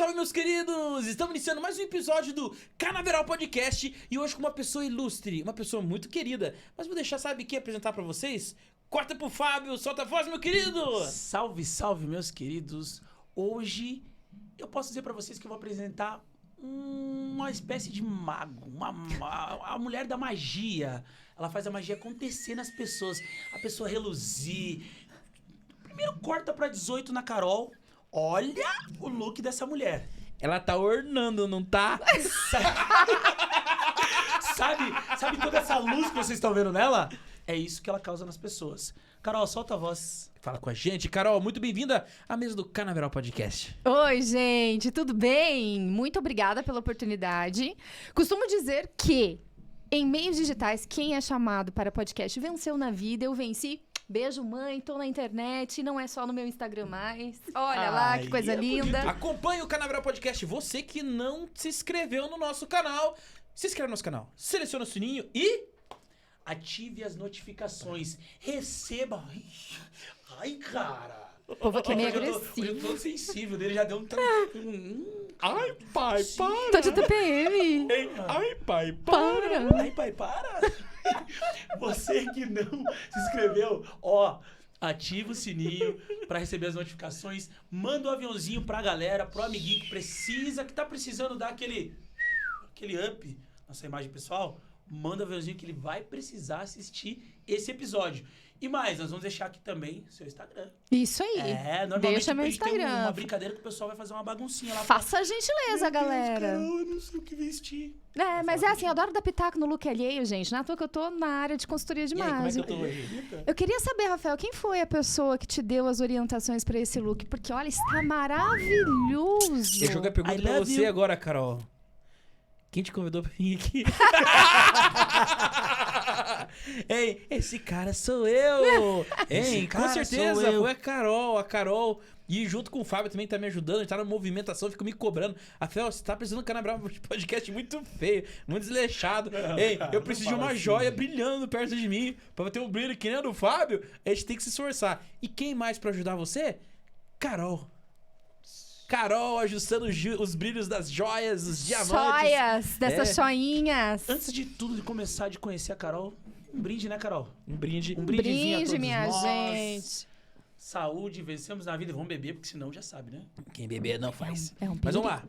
salve, meus queridos! Estamos iniciando mais um episódio do Canaveral Podcast e hoje com uma pessoa ilustre, uma pessoa muito querida. Mas vou deixar, sabe quem apresentar pra vocês? Corta pro Fábio, solta a voz, meu querido! Salve, salve, meus queridos! Hoje eu posso dizer pra vocês que eu vou apresentar uma espécie de mago, a mulher da magia. Ela faz a magia acontecer nas pessoas, a pessoa reluzir. Primeiro corta pra 18 na Carol. Olha o look dessa mulher. Ela tá ornando, não tá? Sabe toda essa luz que vocês estão vendo nela? É isso que ela causa nas pessoas. Carol, solta a voz. Fala com a gente. Carol, muito bem-vinda à mesa do Canaveral Podcast. Oi, gente, tudo bem? Muito obrigada pela oportunidade. Costumo dizer que, em meios digitais, quem é chamado para podcast venceu na vida, eu venci. Beijo, mãe, tô na internet, não é só no meu Instagram mais. Olha lá, que coisa linda. Acompanhe o Canaveral Podcast. Você que não se inscreveu no nosso canal, se inscreve no nosso canal, seleciona o sininho e ative as notificações. Receba. Ai, cara. O povo aqui é meio Hoje agressivo. eu tô sensível dele, já deu um... Ai, pai, para! Tô de TPM. Ai, pai, para! Ai, pai, para. Você que não se inscreveu, ó, ativa o sininho pra receber as notificações. Manda um aviãozinho pra galera, pro amiguinho que tá precisando dar aquele up na sua imagem pessoal. Manda um aviãozinho que ele vai precisar assistir esse episódio. E mais, nós vamos deixar aqui também seu Instagram. Isso aí. Normalmente Deixa meu a gente tem Instagram. uma brincadeira que o pessoal vai fazer uma baguncinha lá. Faça a gentileza, galera. Carol, eu não sei o que vestir. É, mas é assim, eu adoro dar pitaco no look alheio, gente. Não é à toa que eu tô na área de consultoria de E aí, como é que imagem. eu tô hoje? Eu queria saber, Rafael, quem foi a pessoa que te deu as orientações pra esse look? Porque, olha, está maravilhoso. Eu jogo a pergunta I pra love você you. agora, Carol. Quem te convidou pra vir aqui? Ei, esse cara sou eu! Ei, com cara certeza, sou eu. foi a Carol. E junto com o Fábio também tá me ajudando, a gente tá na movimentação, fica me cobrando. Rafael, você tá precisando de um Canaveral Podcast muito feio, muito desleixado. Ei, eu preciso de uma joia brilhando perto de mim, pra ter um brilho que nem a do Fábio, a gente tem que se esforçar. E quem mais pra ajudar você? Carol. Carol ajustando os brilhos das joias, os diamantes. Joias, dessas joinhas. Antes de tudo, de começar de conhecer a Carol, um brinde, né, Carol? Um brinde. Um brindezinho a Brinde, todos minha nós. gente. Saúde, vencemos na vida e vamos beber, porque senão já sabe, né? Quem beber não faz. É um Mas vamos perigo.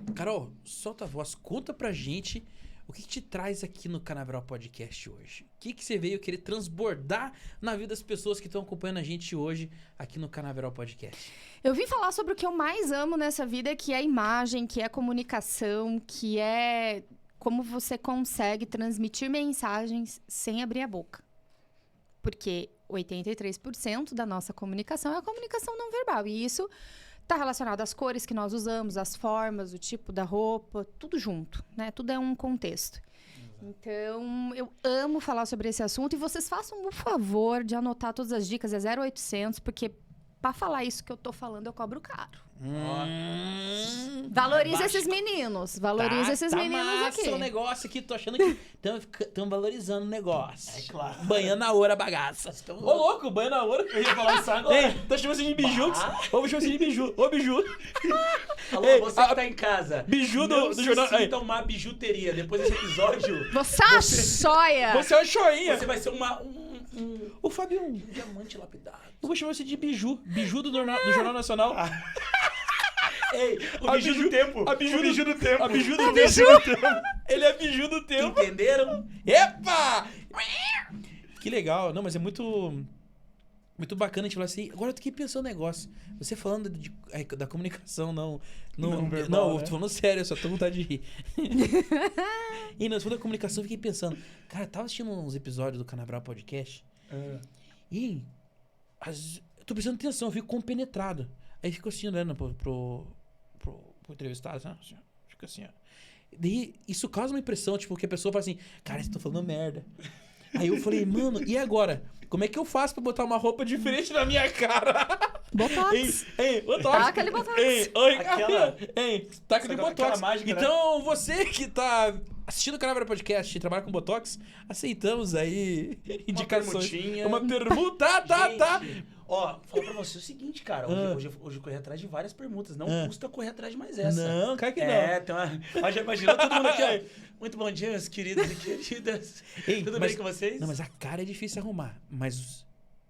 lá. Carol, solta a voz, conta pra gente o que te traz aqui no Canaveral Podcast hoje. O que você veio querer transbordar na vida das pessoas que estão acompanhando a gente hoje aqui no Canaveral Podcast? Eu vim falar sobre o que eu mais amo nessa vida, que é a imagem, que é a comunicação, que é como você consegue transmitir mensagens sem abrir a boca. Porque 83% da nossa comunicação é a comunicação não verbal. E isso está relacionado às cores que nós usamos, às formas, o tipo da roupa, tudo junto, né? Tudo é um contexto. Então, eu amo falar sobre esse assunto. E vocês façam o favor de anotar todas as dicas. É 0800, porque para falar isso que eu tô falando, eu cobro caro. Valoriza esses meninos. Valoriza esses meninos massa aqui. o negócio aqui, tô achando que estão valorizando o negócio. É claro. Banhando na hora a bagaça. Ô, louco, banho na hora. Eu ia falar isso agora. Ei, tá chamando você de biju? Ô, chamando você de biju. Ô, biju. Alô, Ei, você que tá em casa. Biju não do se jornal. sinta uma bijuteria. Depois desse episódio, Você é uma joia! Você é uma joinha. você vai ser Ô, Fabião, um diamante lapidado. eu vou chamar você de biju. Biju do Jornal Nacional. Ei, o A biju do tempo. A biju O biju do tempo. A biju do tempo. Ele é biju do tempo. Entenderam? Epa! Que legal. Não, mas é muito bacana a gente falar assim. Agora eu fiquei pensando um negócio. Você falando da comunicação, não verbal, eu né? tô falando sério, eu só tô com vontade de rir. E não, você falou da comunicação, eu fiquei pensando. Cara, eu tava assistindo uns episódios do Canaveral Podcast. E eu tô prestando atenção, eu fico compenetrado. Aí fico assim, olhando pro entrevistado, assim, ó, fica assim, ó. Daí isso causa uma impressão, tipo, que a pessoa fala assim, cara, você tá falando merda. Aí eu falei, mano, e agora? Como é que eu faço pra botar uma roupa diferente na minha cara? Botox. Botox. Taca ali Botox. Taca ali aquela Botox. mágica, né? Então, você que tá assistindo o Canaveral Podcast e trabalha com Botox, aceitamos aí indicações. permutinha. Uma permuta, tá. Gente, Ó, falar pra você o seguinte, cara. Hoje eu corri atrás de várias permutas. Não custa correr atrás de mais essa. Não, cara que não. Tem uma... Já imaginou todo mundo aqui, ó. Muito bom dia, meus queridos e queridas. Ei, Tudo mas- bem com vocês? Não, mas a cara é difícil arrumar. Mas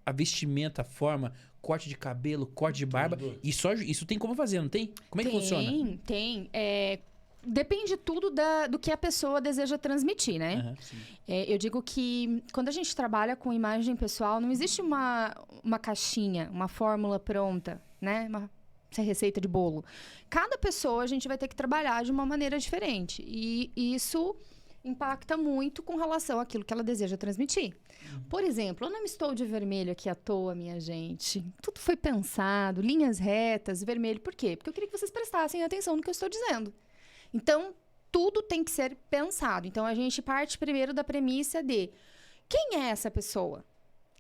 a vestimenta, a forma, corte de cabelo, corte de barba, isso tem como fazer, não tem? Como é que funciona? Tem. Depende tudo do que a pessoa deseja transmitir, né? Aham. Eu digo que quando a gente trabalha com imagem pessoal, não existe uma caixinha, uma fórmula pronta, né? Uma receita de bolo. Cada pessoa a gente vai ter que trabalhar de uma maneira diferente. E isso impacta muito com relação àquilo que ela deseja transmitir. Por exemplo, eu não estou de vermelho aqui à toa, minha gente. Tudo foi pensado, linhas retas, vermelho. Por quê? Porque eu queria que vocês prestassem atenção no que eu estou dizendo. Então, tudo tem que ser pensado. Então, a gente parte primeiro da premissa de quem é essa pessoa?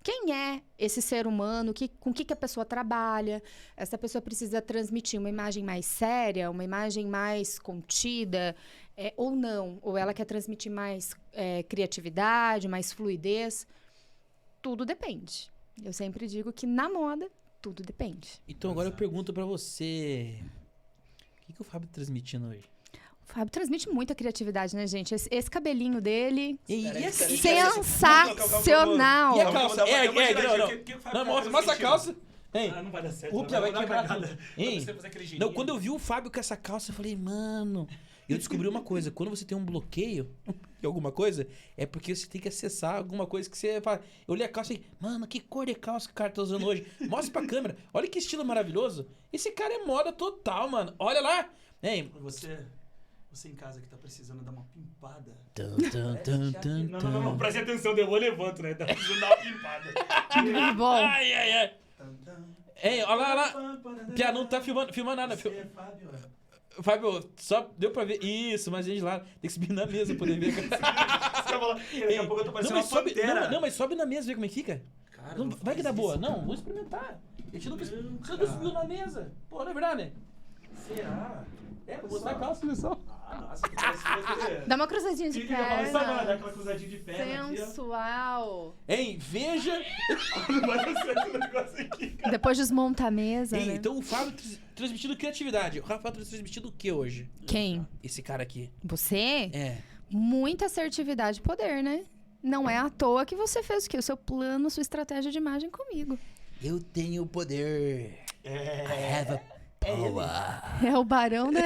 Quem é esse ser humano? Com o que a pessoa trabalha? Essa pessoa precisa transmitir uma imagem mais séria, uma imagem mais contida, ou não? Ou ela quer transmitir mais criatividade, mais fluidez? Tudo depende. Eu sempre digo que na moda, tudo depende. Então agora eu pergunto pra você, o que o Fábio tá transmitindo hoje? O Fábio transmite muita criatividade, né, gente? Esse cabelinho dele, E essa- sensacional. E a calça? Não, mostra a calça. Hein? Não vai dar certo. Ups, vai quebrar cagada. tudo. Hein? Você fazer aquele girinho. Não, quando eu vi o Fábio com essa calça, eu falei, mano... Eu descobri uma coisa, quando você tem um bloqueio em alguma coisa, é porque você tem que acessar alguma coisa que você fala. Eu olhei a calça e mano, que cor de calça que o cara tá usando hoje? Mostra pra câmera. Olha que estilo maravilhoso. Esse cara é moda total, mano. Olha lá. Hein? Você em casa que tá precisando dar uma pimpada. Não, preste atenção, eu levanto, né? Tá precisando dar uma pimpada. Bom, Ai. Hein, olha lá. Pia, não tá filmando nada. Fábio, só deu pra ver. Isso, mas a gente lá tem que subir na mesa pra poder ver. Daqui a pouco eu tô parecendo uma sobe, pantera. mas sobe na mesa, vê como é que fica. Cara, Não, não vai que faz dá boa. isso, Não, cara. vamos experimentar. A gente nunca Não, você cara. nunca subiu na mesa. Pô, não é verdade, né? Será? Vou mostrar a calça, pessoal. Nossa, que parece... dá uma cruzadinha de Sabe, dá perna. aquela cruzadinha de perna aqui, ó. Sensual. Hein, veja. Não vai dar certo o negócio aqui, cara. Depois desmonta a mesa, Hein, né? então o Fábio transmitindo criatividade. O Rafael tá transmitindo o que hoje? Quem? Esse cara aqui. Você? É. Muita assertividade e poder, né? Não é à toa que você fez o quê? O seu plano, sua estratégia de imagem comigo. Eu tenho poder. I have a power. É o barão da...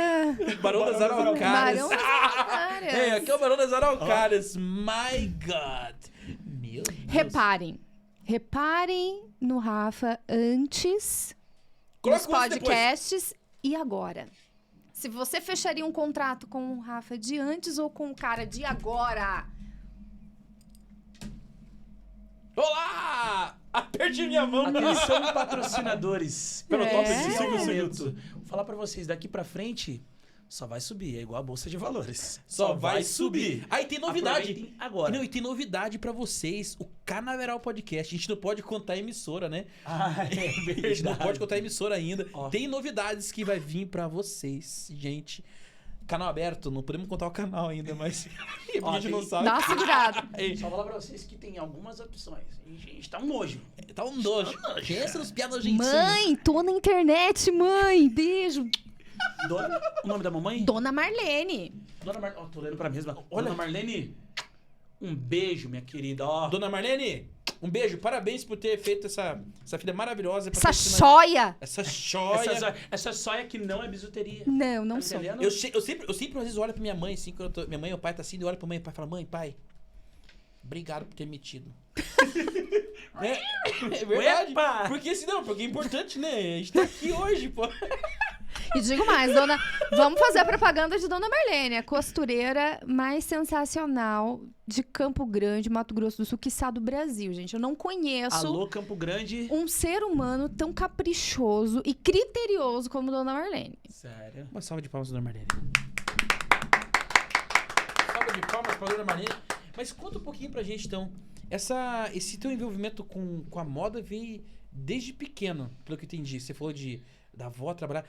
Barão das Araucárias. Barão das Araucárias. É, aqui é o Barão das Araucárias. My God. Meu Deus. Reparem no Rafa antes Coloca dos o outro depois. podcasts e agora. Se você fecharia um contrato com o Rafa de antes ou com o cara de agora? Olá! Aperte minha mão. Atenção, patrocinadores. Pelo É. top esse momento. Vou falar pra vocês, daqui pra frente, só vai subir. É igual a Bolsa de Valores. Só vai subir. Aí tem novidade. Aproveitem agora. Não, e tem novidade pra vocês. O Canaveral Podcast. A gente não pode contar a emissora, né? É A gente não pode contar a emissora ainda. Ó. Tem novidades que vai vir pra vocês, gente. Canal aberto, não podemos contar o canal ainda, mas a gente não sabe. Dá uma segurada. Ei, Só falar pra vocês que tem algumas opções. A gente tá um nojo. tá um nojo. Pensa nos piadas nojentinhas. Mãe, tô na internet, mãe. Beijo. O nome da mamãe? Dona Marlene. Dona Marlene. Ó, tô lendo pra mesma. Olha. Dona Marlene, um beijo, minha querida. Ó, Dona Marlene, um beijo. Parabéns por ter feito essa filha maravilhosa. Essa patrocina- choia. Essa joia. essa soia que não é bisuteria. Não Tá sou. entendendo? Eu sempre às vezes olho pra minha mãe, assim, quando minha mãe e o pai tá assim, eu olho pra mãe e o pai e falo, mãe, pai, obrigado por ter metido. É verdade. Uepa! Porque senão, porque é importante, né? A gente tá aqui hoje, pô. E digo mais, vamos fazer a propaganda de Dona Marlene, a costureira mais sensacional de Campo Grande, Mato Grosso do Sul, quiçá do Brasil, gente. Eu não conheço Alô, Campo Grande. um ser humano tão caprichoso e criterioso como Dona Marlene. Sério? Uma salva de palmas, Dona Marlene. Salva de palmas pra Dona Marlene. Mas conta um pouquinho pra gente, então. Esse teu envolvimento com a moda veio desde pequeno, pelo que eu entendi. Você falou da avó trabalhar.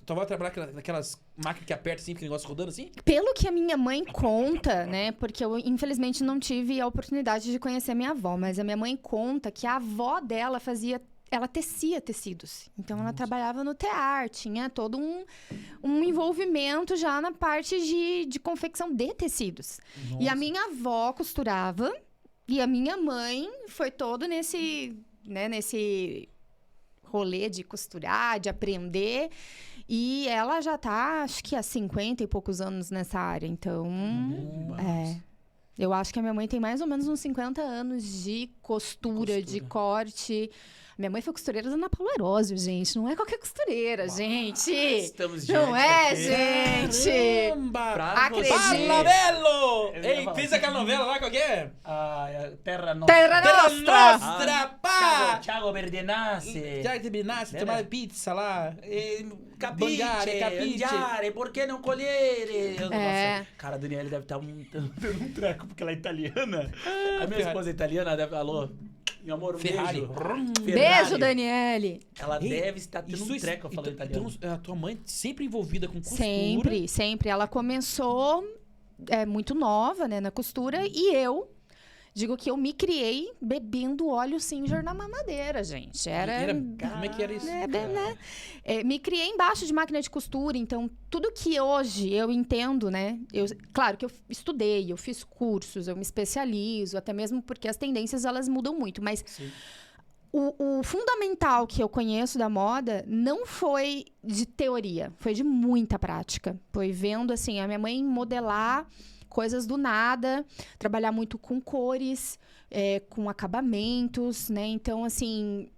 Tua avó trabalhar naquelas máquinas que aperta assim, aquele negócio rodando assim? Pelo que a minha mãe conta, né? Porque eu, infelizmente, não tive a oportunidade de conhecer a minha avó. Mas a minha mãe conta que a avó dela fazia ela tecia tecidos. Então, ela trabalhava no tear, tinha todo um envolvimento já na parte de confecção de tecidos. E a minha avó costurava, e a minha mãe foi todo nesse rolê de costurar, de aprender. E ela já tá, acho que há 50 e poucos anos nessa área. Então, eu acho que a minha mãe tem mais ou menos uns 50 anos de costura, de corte. Minha mãe foi costureira da Ana Paula Arósio, gente. Não é qualquer costureira, gente. Estamos Não é, aqui. gente. Caramba! Acredite. Fala, Belo! Eu ia Ei, falar. fez aquela novela lá, qual que é? Terra Nostra. Terra Terra Nostra. Nostra, pá! Thiago Berdenassi. Já que terminasse, tomar pizza lá. Capiche, Capiche. Andiare, por que não colher? É. Nossa, cara, a Daniela deve estar dando um treco, porque ela é italiana. A minha Ferrari. esposa é italiana, deve... Alô, meu amor, um Ferrari. beijo. Beijo, Daniele. Ela Ei, deve estar tendo Isso um treco falando italiano. Então, a tua mãe sempre envolvida com costura. Sempre, sempre. Ela começou muito nova, né, na costura. E eu digo que eu me criei bebendo óleo Singer na mamadeira, gente. Como é que era isso? Me criei embaixo de máquina de costura. Então, tudo que hoje eu entendo, né? Claro que eu estudei, eu fiz cursos, eu me especializo. Até mesmo porque as tendências, elas mudam muito. Mas Sim. o fundamental que eu conheço da moda não foi de teoria, foi de muita prática. Foi vendo, assim, a minha mãe modelar coisas do nada, trabalhar muito com cores, com acabamentos, né? Então, assim,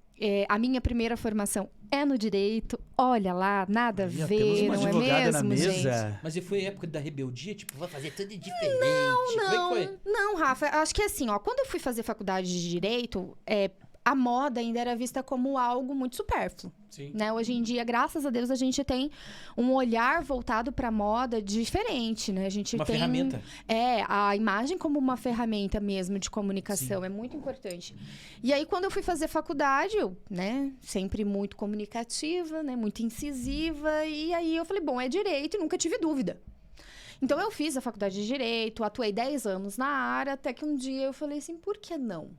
a minha primeira formação é no direito. Olha lá, nada a Aí, ó, ver, temos uma não é advogada mesmo, gente? Mas e foi a época da rebeldia? Tipo, vai fazer tudo diferente. Como é que foi? Não, Rafa, acho que assim, ó, quando eu fui fazer faculdade de direito, a moda ainda era vista como algo muito supérfluo. Sim. Né? Hoje em dia, graças a Deus, a gente tem um olhar voltado para a moda diferente, né? A gente Uma tem ferramenta. a imagem como uma ferramenta mesmo de comunicação, é muito importante. E aí, quando eu fui fazer faculdade, eu, né, sempre muito comunicativa, né, muito incisiva, e aí eu falei, bom, é direito e nunca tive dúvida. Então, eu fiz a faculdade de direito, atuei 10 anos na área, até que um dia eu falei assim, por que não?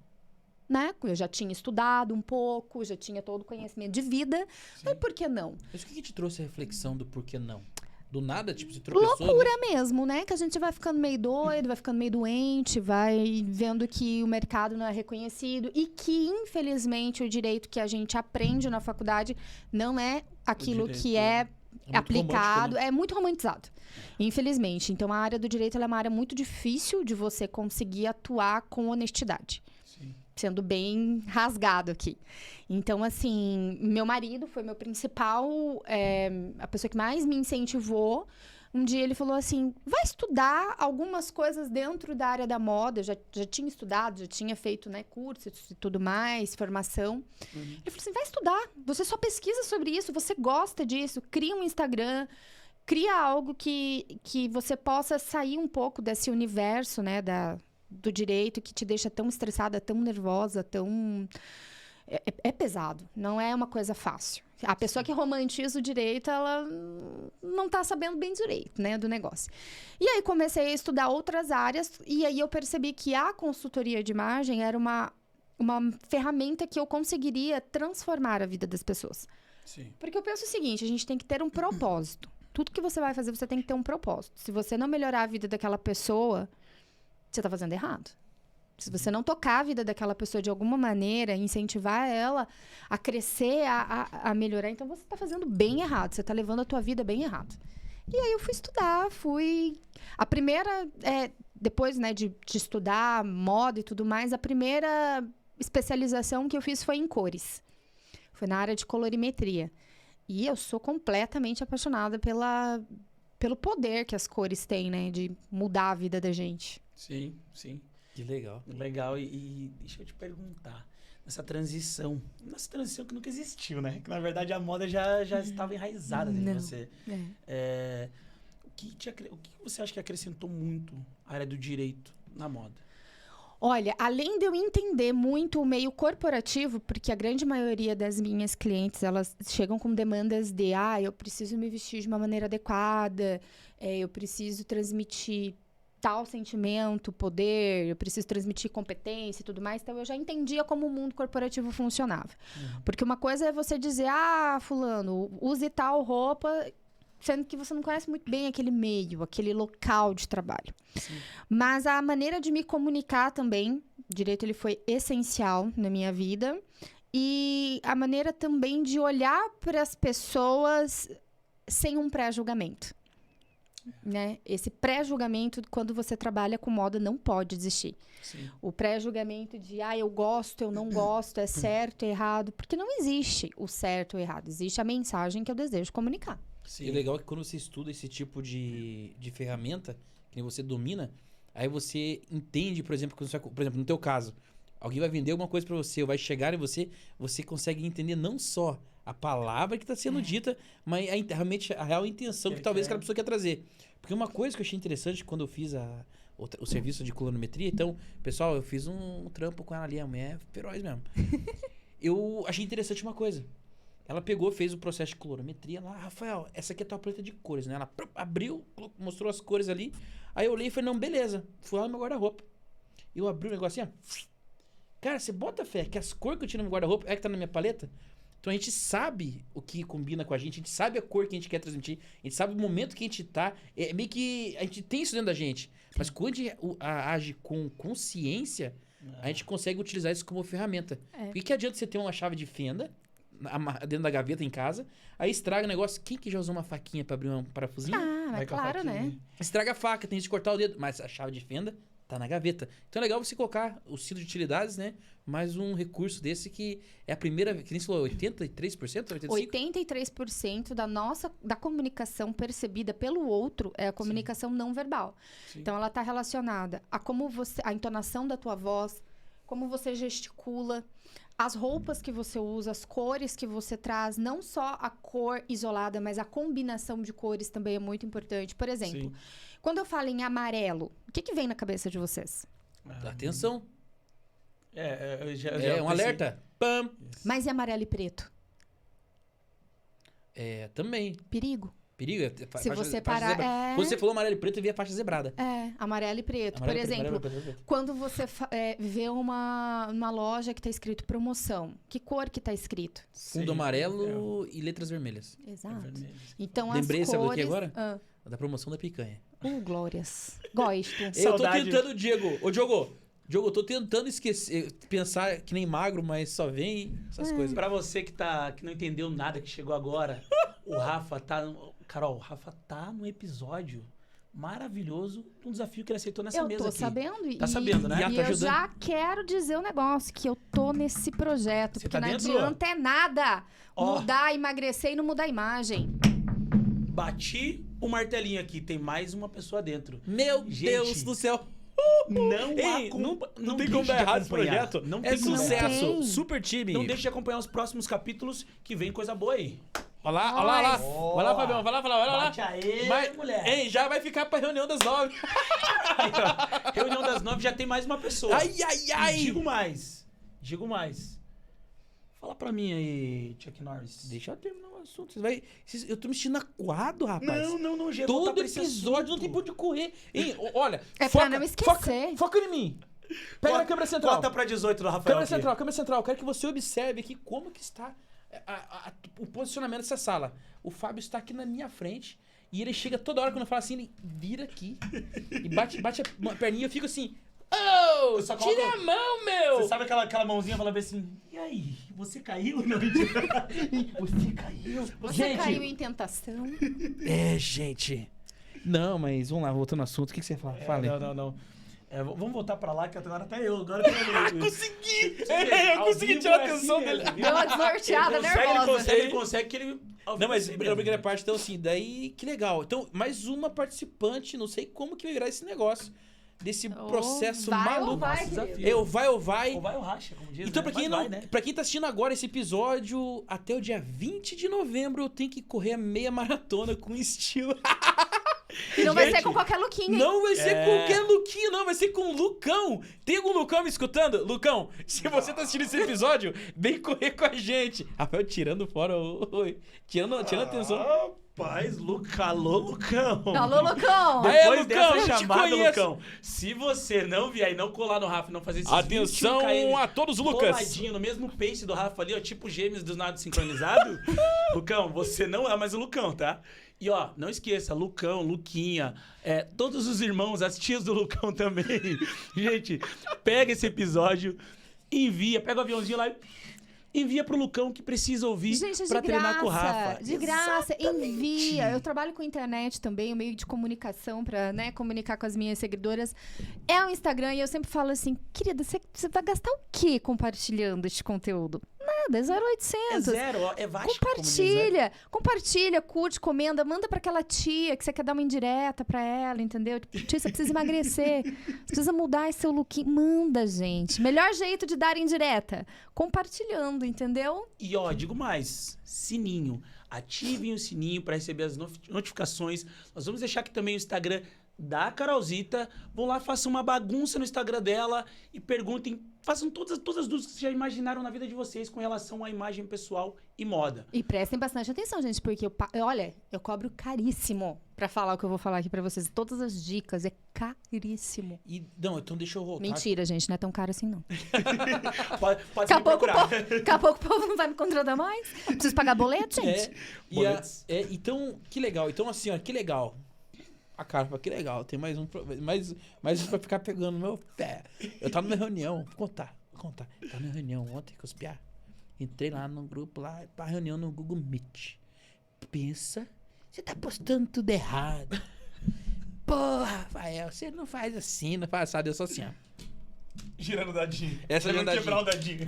Né? Eu já tinha estudado um pouco, já tinha todo o conhecimento de vida. Mas por que não? Mas o que te trouxe a reflexão do porquê não? Do nada, tipo, você tropeçou? Loucura mesmo, né? Que a gente vai ficando meio doido, vai ficando meio doente, vai vendo que o mercado não é reconhecido e que, infelizmente, o direito que a gente aprende na faculdade não é aquilo direito, que é muito aplicado, romântico, né? é muito romantizado. Infelizmente. Então, a área do direito ela é uma área muito difícil de você conseguir atuar com honestidade. Sim. Sendo bem rasgado aqui. Então, assim, meu marido foi meu principal, a pessoa que mais me incentivou. Um dia ele falou assim, vai estudar algumas coisas dentro da área da moda. Eu já tinha estudado, já tinha feito, né, cursos e tudo mais, formação. Ele falou assim, vai estudar, você só pesquisa sobre isso, você gosta disso, cria um Instagram, cria algo que você possa sair um pouco desse universo, né, do direito que te deixa tão estressada, tão nervosa, tão... É pesado, não é uma coisa fácil. A pessoa que romantiza o direito, ela não tá sabendo bem direito, né, do negócio. E aí comecei a estudar outras áreas e aí eu percebi que a consultoria de imagem era uma ferramenta que eu conseguiria transformar a vida das pessoas. Sim. Porque eu penso o seguinte, a gente tem que ter um propósito. Tudo que você vai fazer, você tem que ter um propósito. Se você não melhorar a vida daquela pessoa, você tá fazendo errado. Se você não tocar a vida daquela pessoa de alguma maneira, incentivar ela a crescer, a melhorar, então você tá fazendo bem errado. Você tá levando a tua vida bem errado. E aí eu fui estudar, A primeira, depois, né, de estudar moda e tudo mais, a primeira especialização que eu fiz foi em cores. Foi na área de colorimetria. E eu sou completamente apaixonada pelo poder que as cores têm, né, de mudar a vida da gente. Sim, sim. Que legal. Legal. E deixa eu te perguntar. Nessa transição que nunca existiu, né? Que na verdade a moda já estava enraizada dentro de Não. você. O que você acha que acrescentou muito a área do direito na moda? Olha, além de eu entender muito o meio corporativo, porque a grande maioria das minhas clientes, elas chegam com demandas de eu preciso me vestir de uma maneira adequada, eu preciso transmitir tal sentimento, poder, eu preciso transmitir competência e tudo mais. Então, eu já entendia como o mundo corporativo funcionava. Porque uma coisa é você dizer, fulano, use tal roupa, sendo que você não conhece muito bem aquele meio, aquele local de trabalho. Sim. Mas a maneira de me comunicar também, o direito ele foi essencial na minha vida. E a maneira também de olhar para as pessoas sem um pré-julgamento. Né? Esse pré-julgamento, quando você trabalha com moda, não pode existir. Sim. O pré-julgamento de, eu gosto, eu não gosto, é certo, é errado. Porque não existe o certo ou errado. Existe a mensagem que eu desejo comunicar. E o legal é que quando você estuda esse tipo de ferramenta, que nem você domina, aí você entende, por exemplo, por exemplo, no teu caso, alguém vai vender alguma coisa pra você, ou vai chegar em você, você consegue entender não só a palavra que está sendo dita, mas realmente a real intenção que talvez aquela pessoa quer trazer. Porque uma coisa que eu achei interessante quando eu fiz o serviço de colorimetria, então, pessoal, eu fiz um trampo com ela ali, a mulher é feroz mesmo. Eu achei interessante uma coisa. Ela pegou, fez o processo de colorimetria lá, Rafael, essa aqui é a tua paleta de cores, né? Ela abriu, mostrou as cores ali, aí eu olhei e falei, não, beleza, fui lá no meu guarda-roupa. Eu abri o negócio assim, ó. Cara, você bota fé que as cores que eu tiro no meu guarda-roupa é que tá na minha paleta? Então a gente sabe o que combina com a gente sabe a cor que a gente quer transmitir, a gente sabe o momento que a gente tá. É meio que a gente tem isso dentro da gente. Mas quando a gente age com consciência, a gente consegue utilizar isso como ferramenta. Por que adianta você ter uma chave de fenda dentro da gaveta em casa, aí estraga o negócio? Quem que já usou uma faquinha pra abrir um parafusinho? Mas claro, né? Estraga a faca, tem que cortar o dedo. Mas a chave de fenda tá na gaveta. Então é legal você colocar o cinto de utilidades, né? Mais um recurso desse que é a primeira, que nem você falou, 83%? 85%? 83% da comunicação percebida pelo outro é a comunicação não verbal. Sim. Então, ela está relacionada a a entonação da tua voz, como você gesticula, as roupas que você usa, as cores que você traz, não só a cor isolada, mas a combinação de cores também é muito importante. Por exemplo, quando eu falo em amarelo, o que vem na cabeça de vocês? Atenção. Eu já um pensei. alerta. Pam. Mas e amarelo e preto? Também. Perigo. Perigo. Se você parar... Quando você falou amarelo e preto, eu vi a faixa zebrada. Amarelo e preto. Amarelo, Por exemplo, preto. quando você vê uma loja que está escrito promoção, que cor que está escrito? Fundo amarelo e letras vermelhas. Exato. Então, Lembrei, as sabe cores... do que agora? Da promoção da picanha. Glórias. Gosto. Eu tô tentando, Diego. Ô, Diogo, eu tô tentando pensar que nem magro, mas só vem essas coisas. Pra você que não entendeu nada, que chegou agora, o Rafa tá... Carol, o Rafa tá no episódio maravilhoso, um desafio que ele aceitou nessa mesa aqui. Eu tô sabendo. Tá sabendo, né? E eu já quero dizer um negócio, que eu tô nesse projeto, Você porque tá não dentro? adianta nada mudar, emagrecer e não mudar a imagem. Bati o martelinho aqui, tem mais uma pessoa dentro. Meu Gente, Deus do céu. Não tem como dar errado esse projeto. Não É tem como dar errado. sucesso. tem. Super time. Não deixe de acompanhar os próximos capítulos, que vem coisa boa aí. Olha lá. Vai lá, Fabião. Vai lá. Bate aí, mulher. Ei, já vai ficar pra reunião das 9. Aí, ó, reunião das 9 já tem mais uma pessoa. Ai. E digo mais. Fala pra mim aí, Chuck Norris. Deixa eu terminar o assunto. Eu tô me sentindo acuado, rapaz. Não, Gê, Todo episódio não tem por onde correr. Hein, olha. Pra não esquecer. Foca em mim. Pega na câmera central. Bota pra 18 do Rafael. Câmera central. Eu quero que você observe aqui como que está o posicionamento dessa sala. O Fábio está aqui na minha frente e ele chega toda hora quando eu falo assim, ele vira aqui e bate a perninha e eu fico assim, tira a mão, meu! Você sabe aquela mãozinha, fala assim, e aí, você caiu? Não, mentira. Você caiu? Você caiu em tentação. Gente. Não, mas vamos lá, voltando ao assunto. O que você fala? Fala aí. Não. Vamos voltar pra lá, que agora tá eu. Agora eu consegui! Eu consegui tirar a atenção dele. Deu uma desnorteada nervosa. Ele consegue que ele... Não, mas a primeira parte, então, assim, daí que legal. Então, mais uma participante, não sei como que vai virar esse negócio, desse processo maluco. Desafio. Vai ou vai. Ou vai ou racha, como diz. Então, né? pra quem tá assistindo agora esse episódio, até o dia 20 de novembro eu tenho que correr a meia maratona com estilo. E não vai ser com qualquer lookinho, hein? Não vai ser com qualquer lookinho, não. Vai ser com o Lucão. Tem algum Lucão me escutando? Lucão, se você tá assistindo esse episódio, vem correr com a gente. Rafael tirando fora tirando atenção. Rapaz, alô, Lucão. Alô, Lucão! Depois Lucão, dessa eu te chamada, conheço. Lucão, se você não vier e não colar no Rafa e não fazer esses 21 Atenção km a todos, Lucas. coladinho no mesmo pace do Rafa ali, ó, tipo gêmeos do nada sincronizado, Lucão, você não é mais o Lucão, tá? E ó, não esqueça, Lucão, Luquinha, todos os irmãos, as tias do Lucão também. Gente, pega esse episódio, envia, pega o aviãozinho lá e envia pro Lucão que precisa ouvir Gente, é pra de treinar com o graça, Rafa. de graça, Exatamente. envia. Eu trabalho com internet também, um meio de comunicação pra, né, comunicar com as minhas seguidoras. É o Instagram e eu sempre falo assim, querida, você vai gastar o quê compartilhando este conteúdo? Nada, é 0800. É zero, ó, é Vasco. como diz, né? Compartilha, curte, comenda, manda pra aquela tia que você quer dar uma indireta pra ela, entendeu? Tipo, tia, você precisa emagrecer, você precisa mudar esse seu look. Manda, gente. Melhor jeito de dar indireta, compartilhando, entendeu? E ó, digo mais, sininho. Ativem o sininho para receber as notificações. Nós vamos deixar aqui também o Instagram da Carolzita. Vão lá, façam uma bagunça no Instagram dela e perguntem, façam todas as dúvidas que vocês já imaginaram na vida de vocês com relação à imagem pessoal e moda. E prestem bastante atenção, gente, porque olha, eu cobro caríssimo pra falar o que eu vou falar aqui pra vocês. Todas as dicas, é caríssimo. Não, então deixa eu voltar. Mentira, gente, não é tão caro assim, não. Pode Daqui a me pouco, procurar. daqui a pouco o povo não vai me contratar mais. Preciso pagar boleto, gente. Boletos. Então, que legal. Então, assim, ó, que legal. A Carpa, que legal. Tem mais um pra ficar pegando no meu pé. Eu tava numa reunião, vou contar. Tava numa reunião ontem com os piá. Entrei lá no grupo, lá, pra reunião no Google Meet. Pensa, você tá postando tudo errado. Porra, Rafael, você não faz assim, não faz assado, eu sou assim, ó. Girando o dadinho. Essa Pra não girando quebrar o dadinho.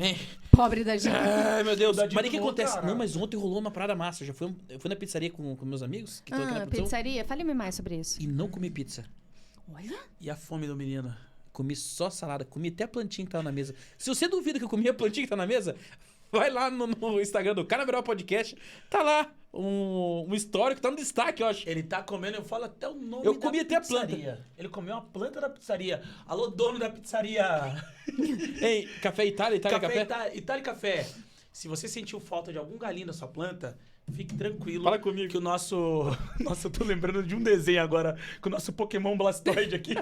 Pobre da gente. Ai, meu Deus. Dadinho Mas o que tomou, acontece? cara. Não, mas ontem rolou uma parada massa. Eu fui na pizzaria com meus amigos, que estão aqui na produção, Pizzaria? Fale-me mais sobre isso. e não comi pizza. Olha. E a fome do menino? Comi só salada, comi até a plantinha que tava na mesa. Se você duvida que eu comi a plantinha que tá na mesa, vai lá no Instagram do Carnaval Podcast. Tá lá um histórico, tá no destaque, eu acho. Ele tá comendo, eu falo até o nome Eu da comi até a planta. pizzaria. Ele comeu uma planta da pizzaria. Alô, dono da pizzaria. Ei, Café Itália, Café? Itália Café. Se você sentiu falta de algum galinho da sua planta, fique tranquilo. Fala comigo. Que o nosso... Nossa, eu tô lembrando de um desenho agora. Que o nosso Pokémon Blastoise aqui...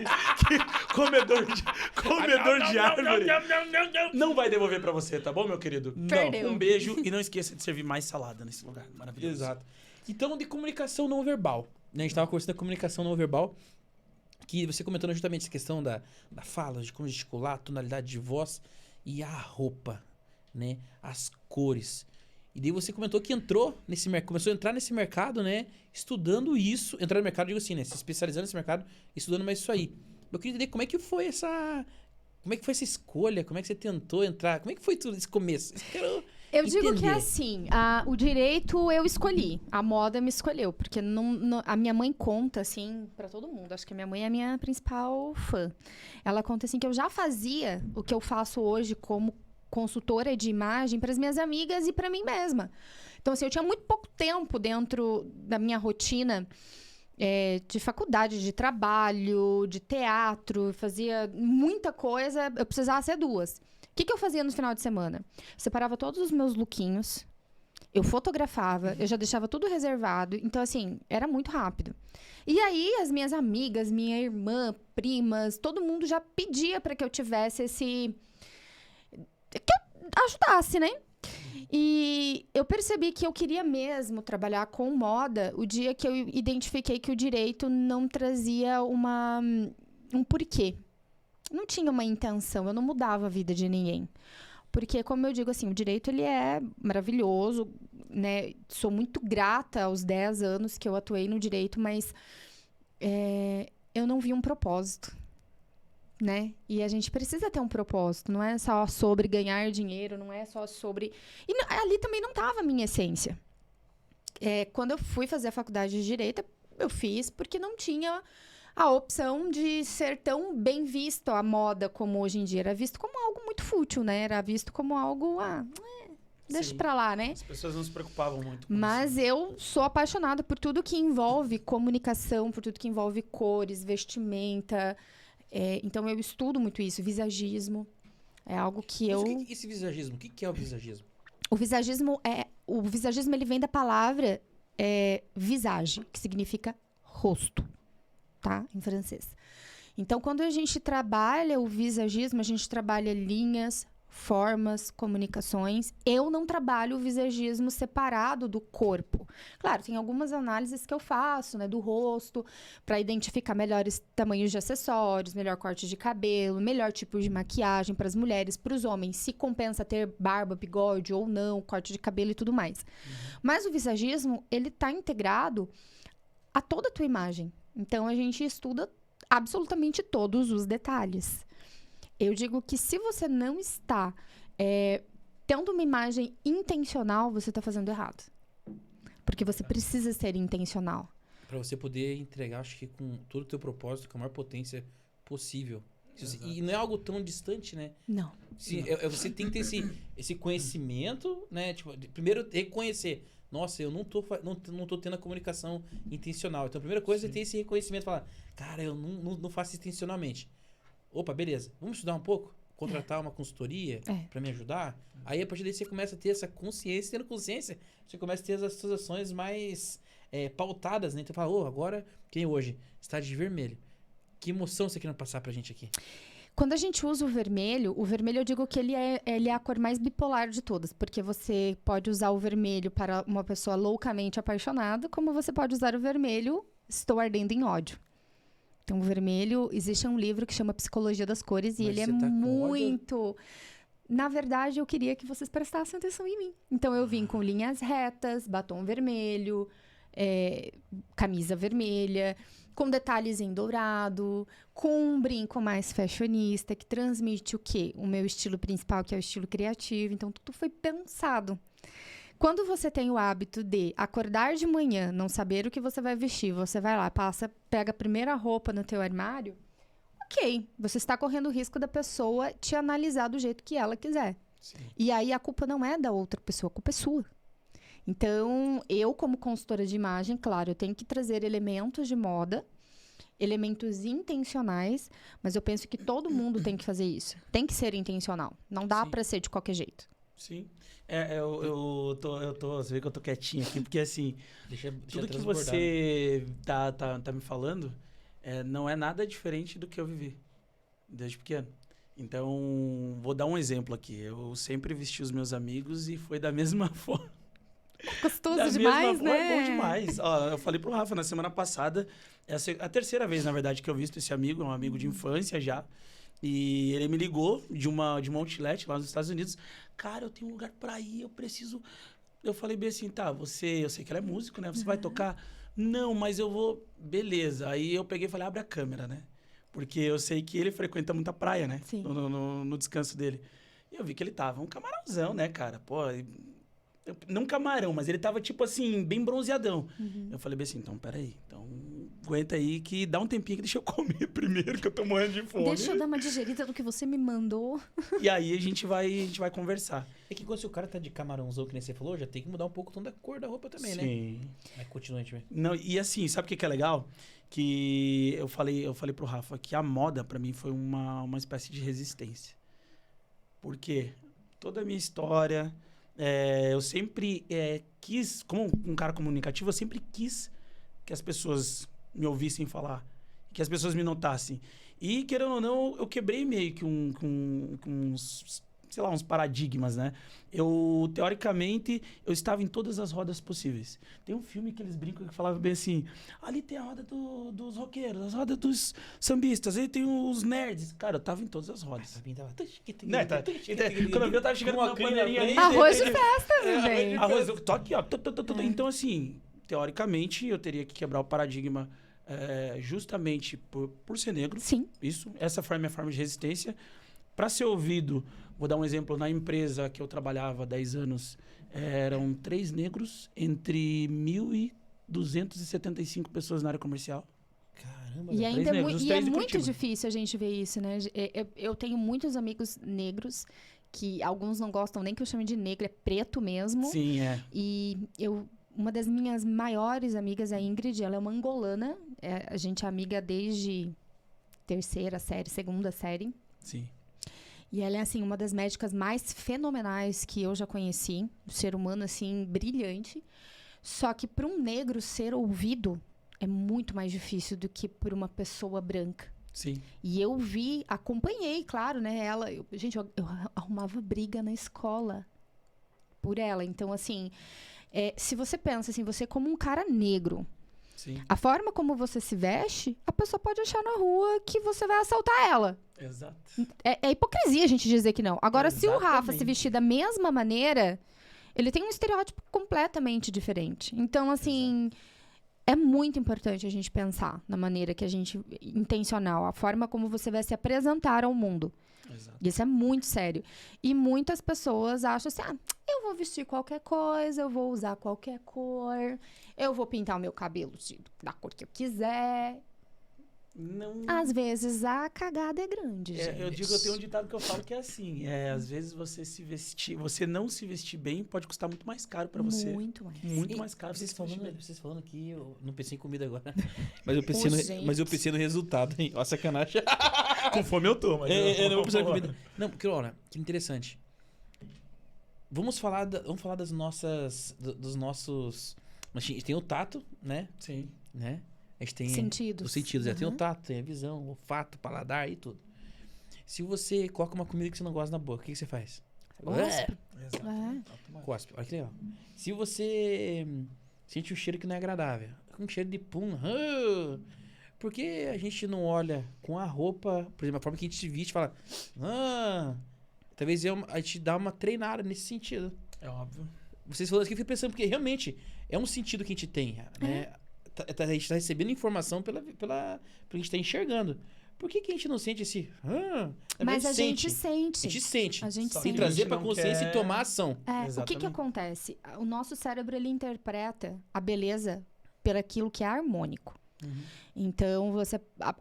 comedor de árvore. Não vai devolver pra você, tá bom, meu querido? Perdeu. Um beijo e não esqueça de servir mais salada nesse lugar maravilhoso. Exato. Então, de comunicação não verbal. Né? A gente tava conversando da comunicação não verbal, que você comentou justamente essa questão da fala, de como gesticular, tonalidade de voz e a roupa, né? As cores. E daí você comentou que entrou nesse mercado, começou a entrar nesse mercado, né? Estudando isso. Entrar no mercado, digo assim, né? Se especializando nesse mercado, estudando mais isso aí. Eu queria entender como é que foi essa escolha, como é que você tentou entrar, como é que foi tudo esse começo? Eu digo que é entender. assim, o direito eu escolhi, a moda me escolheu, porque a minha mãe conta, assim, pra todo mundo, acho que a minha mãe é a minha principal fã. Ela conta, assim, que eu já fazia o que eu faço hoje como consultora de imagem para as minhas amigas e para mim mesma. Então, assim, eu tinha muito pouco tempo dentro da minha rotina de faculdade, de trabalho, de teatro, fazia muita coisa, eu precisava ser duas. O que eu fazia no final de semana? Separava todos os meus lookinhos, eu fotografava, eu já deixava tudo reservado. Então, assim, era muito rápido. E aí, as minhas amigas, minha irmã, primas, todo mundo já pedia para que eu tivesse esse... que eu ajudasse, né? E eu percebi que eu queria mesmo trabalhar com moda o dia que eu identifiquei que o direito não trazia um porquê. Não tinha uma intenção, eu não mudava a vida de ninguém. Porque, como eu digo assim, o direito ele é maravilhoso, né? Sou muito grata aos 10 anos que eu atuei no direito, mas eu não vi um propósito, né? E a gente precisa ter um propósito, não é só sobre ganhar dinheiro, não é só sobre... ali também não estava a minha essência. Quando eu fui fazer a faculdade de Direito, eu fiz porque não tinha a opção de ser tão bem visto a moda como hoje em dia. Era visto como algo muito fútil, né? Era visto como algo... deixa Sim. pra lá, né? As pessoas não se preocupavam muito com Mas isso. eu sou apaixonada por tudo que envolve comunicação, por tudo que envolve cores, vestimenta... então, eu estudo muito isso. Visagismo é algo que Mas eu... esse visagismo, o que é o visagismo? O visagismo, ele vem da palavra é visage, que significa rosto, tá? Em francês. Então, quando a gente trabalha o visagismo, a gente trabalha linhas, formas, comunicações. Eu não trabalho o visagismo separado do corpo. Claro, tem algumas análises que eu faço, né, do rosto, para identificar melhores tamanhos de acessórios, melhor corte de cabelo, melhor tipo de maquiagem para as mulheres, para os homens, se compensa ter barba, bigode ou não, corte de cabelo e tudo mais. Mas o visagismo, ele tá integrado a toda a tua imagem. Então, a gente estuda absolutamente todos os detalhes. Eu digo que se você não está tendo uma imagem intencional, você está fazendo errado. Porque você precisa ser intencional. Pra você poder entregar, acho que com todo o teu propósito, com a maior potência possível. E não é algo tão distante, né? Não. Você tem que ter esse conhecimento, né? Tipo, primeiro, reconhecer. Nossa, eu não tô tendo a comunicação intencional. Então, a primeira coisa é ter esse reconhecimento. Falar, cara, eu não faço intencionalmente. Opa, beleza. Vamos estudar um pouco? Contratar uma consultoria para me ajudar? Aí, a partir daí, você começa a ter essa consciência. Tendo consciência, você começa a ter as suas ações mais pautadas, né? Então, fala, agora, quem hoje? Está de vermelho. Que emoção você querendo passar pra gente aqui? Quando a gente usa o vermelho eu digo que ele é a cor mais bipolar de todas. Porque você pode usar o vermelho para uma pessoa loucamente apaixonada, como você pode usar o vermelho, estou ardendo em ódio. Então, o vermelho, existe um livro que chama Psicologia das Cores e ele é muito... Na verdade, eu queria que vocês prestassem atenção em mim. Então, eu vim com linhas retas, batom vermelho, camisa vermelha, com detalhes em dourado, com um brinco mais fashionista, que transmite o quê? O meu estilo principal, que é o estilo criativo. Então, tudo foi pensado. Quando você tem o hábito de acordar de manhã, não saber o que você vai vestir, você vai lá, pega a primeira roupa no teu armário, ok, você está correndo o risco da pessoa te analisar do jeito que ela quiser. Sim. E aí a culpa não é da outra pessoa, a culpa é sua. Então, eu como consultora de imagem, claro, eu tenho que trazer elementos de moda, elementos intencionais, mas eu penso que todo mundo tem que fazer isso. Tem que ser intencional. Não dá para ser de qualquer jeito. Sim. Você vê que eu tô quietinho aqui, porque assim, tudo que você tá me falando não é nada diferente do que eu vivi desde pequeno. Então, vou dar um exemplo aqui. Eu sempre vesti os meus amigos e foi da mesma forma. Gostoso demais, né? É bom demais. Ó, eu falei pro Rafa na semana passada, essa é a terceira vez, na verdade, que eu visto esse amigo, é um amigo de infância já. E ele me ligou de uma outlet lá nos Estados Unidos. Cara, eu tenho um lugar pra ir, eu preciso... Eu falei bem assim, tá, eu sei que ela é músico, né? Você vai tocar? Não, mas eu vou... Beleza. Aí eu peguei e falei, abre a câmera, né? Porque eu sei que ele frequenta muita praia, né? Sim. No descanso dele. E eu vi que ele tava um camarãozão, né, cara? Pô, não camarão, mas ele tava, tipo assim, bem bronzeadão. Eu falei bem assim, então, peraí. Então, aguenta aí que dá um tempinho que deixa eu comer primeiro, que eu tô morrendo de fome. Deixa eu dar uma digerida do que você me mandou. E aí a gente vai conversar. É que quando o cara tá de camarãozão, que nem você falou, já tem que mudar um pouco o tom da cor da roupa também, né? Sim. Mas continua, a gente vê. Não, e assim, sabe o que é legal? Que eu falei pro Rafa que a moda, pra mim, foi uma espécie de resistência. Por quê? Toda a minha história... eu sempre quis, como um cara comunicativo, eu sempre quis que as pessoas me ouvissem falar, que as pessoas me notassem. E, querendo ou não, eu quebrei meio que uns, sei lá, uns paradigmas, né? Teoricamente, eu estava em todas as rodas possíveis. Tem um filme que eles brincam que falava bem assim, ali tem a roda dos roqueiros, a roda dos sambistas, aí tem os nerds. Cara, eu tava em todas as rodas. Né? Quando eu vi, eu tava chegando uma panelinha ali. Arroz de festa, gente. Arroz, eu tô aqui, ó. Então, assim, teoricamente, eu teria que quebrar o paradigma justamente por ser negro. Sim. Essa foi a minha forma de resistência. Para ser ouvido, vou dar um exemplo, na empresa que eu trabalhava há 10 anos, eram 3 negros entre 1.275 pessoas na área comercial. Caramba, E ainda é muito Curitiba. difícil a gente ver isso, né? Eu tenho muitos amigos negros, que alguns não gostam nem que eu chame de negro, é preto mesmo. Sim, E uma das minhas maiores amigas, a Ingrid, ela é uma angolana. A gente é amiga desde terceira série, segunda série. Sim. E ela é, assim, uma das médicas mais fenomenais que eu já conheci. Um ser humano, assim, brilhante. Só que para um negro ser ouvido é muito mais difícil do que por uma pessoa branca. Sim. E eu acompanhei, claro, né? Ela, gente, eu arrumava briga na escola por ela. Então, assim, se você pensa assim, você como um cara negro, Sim. a forma como você se veste, a pessoa pode achar na rua que você vai assaltar ela. Exato. É hipocrisia a gente dizer que não. Agora, se o Rafa se Exatamente. vestir da mesma maneira, ele tem um estereótipo completamente diferente. Então, assim, é muito importante a gente pensar na maneira que a gente... intencional, a forma como você vai se apresentar ao mundo. Exato. Isso é muito sério. E muitas pessoas acham assim, eu vou vestir qualquer coisa, eu vou usar qualquer cor, eu vou pintar o meu cabelo da cor que eu quiser. Não... Às vezes a cagada é grande, gente. eu tenho um ditado que eu falo que é assim, às vezes você não se vestir bem pode custar muito mais caro pra você. Muito mais. Muito mais caro. Vocês pra você se vestir bem. falando aqui, eu não pensei em comida agora. Mas eu pensei, Gente. mas eu pensei no resultado, hein? Ó, sacanagem. Com fome eu tô, mas... Não vou precisar de comida. Não, porque, olha, que interessante. Vamos falar das nossas... dos nossos... A gente tem o tato, né? Sim. Né? A gente tem... Sentidos. Os sentidos. Tem o tato, tem a visão, o olfato, o paladar e tudo. Se você coloca uma comida que você não gosta na boca, o que você faz? Cospe. Exato. Cospe. Olha que legal. Se você sente um cheiro que não é agradável, um cheiro de pum, por que a gente não olha com a roupa, por exemplo, a forma que a gente se veste e fala, talvez a gente dá uma treinada nesse sentido. É óbvio. Vocês falaram isso que eu fiquei pensando, porque realmente é um sentido que a gente tem, né? A gente tá recebendo informação pela que a gente tá enxergando. Por que a gente não sente esse... Mas a gente sente. A gente sente. A gente Só E que sente. trazer gente pra não consciência quer- e tomar ação. O que Exatamente. acontece? O nosso cérebro, ele interpreta a beleza pelaquilo que é harmônico. Então,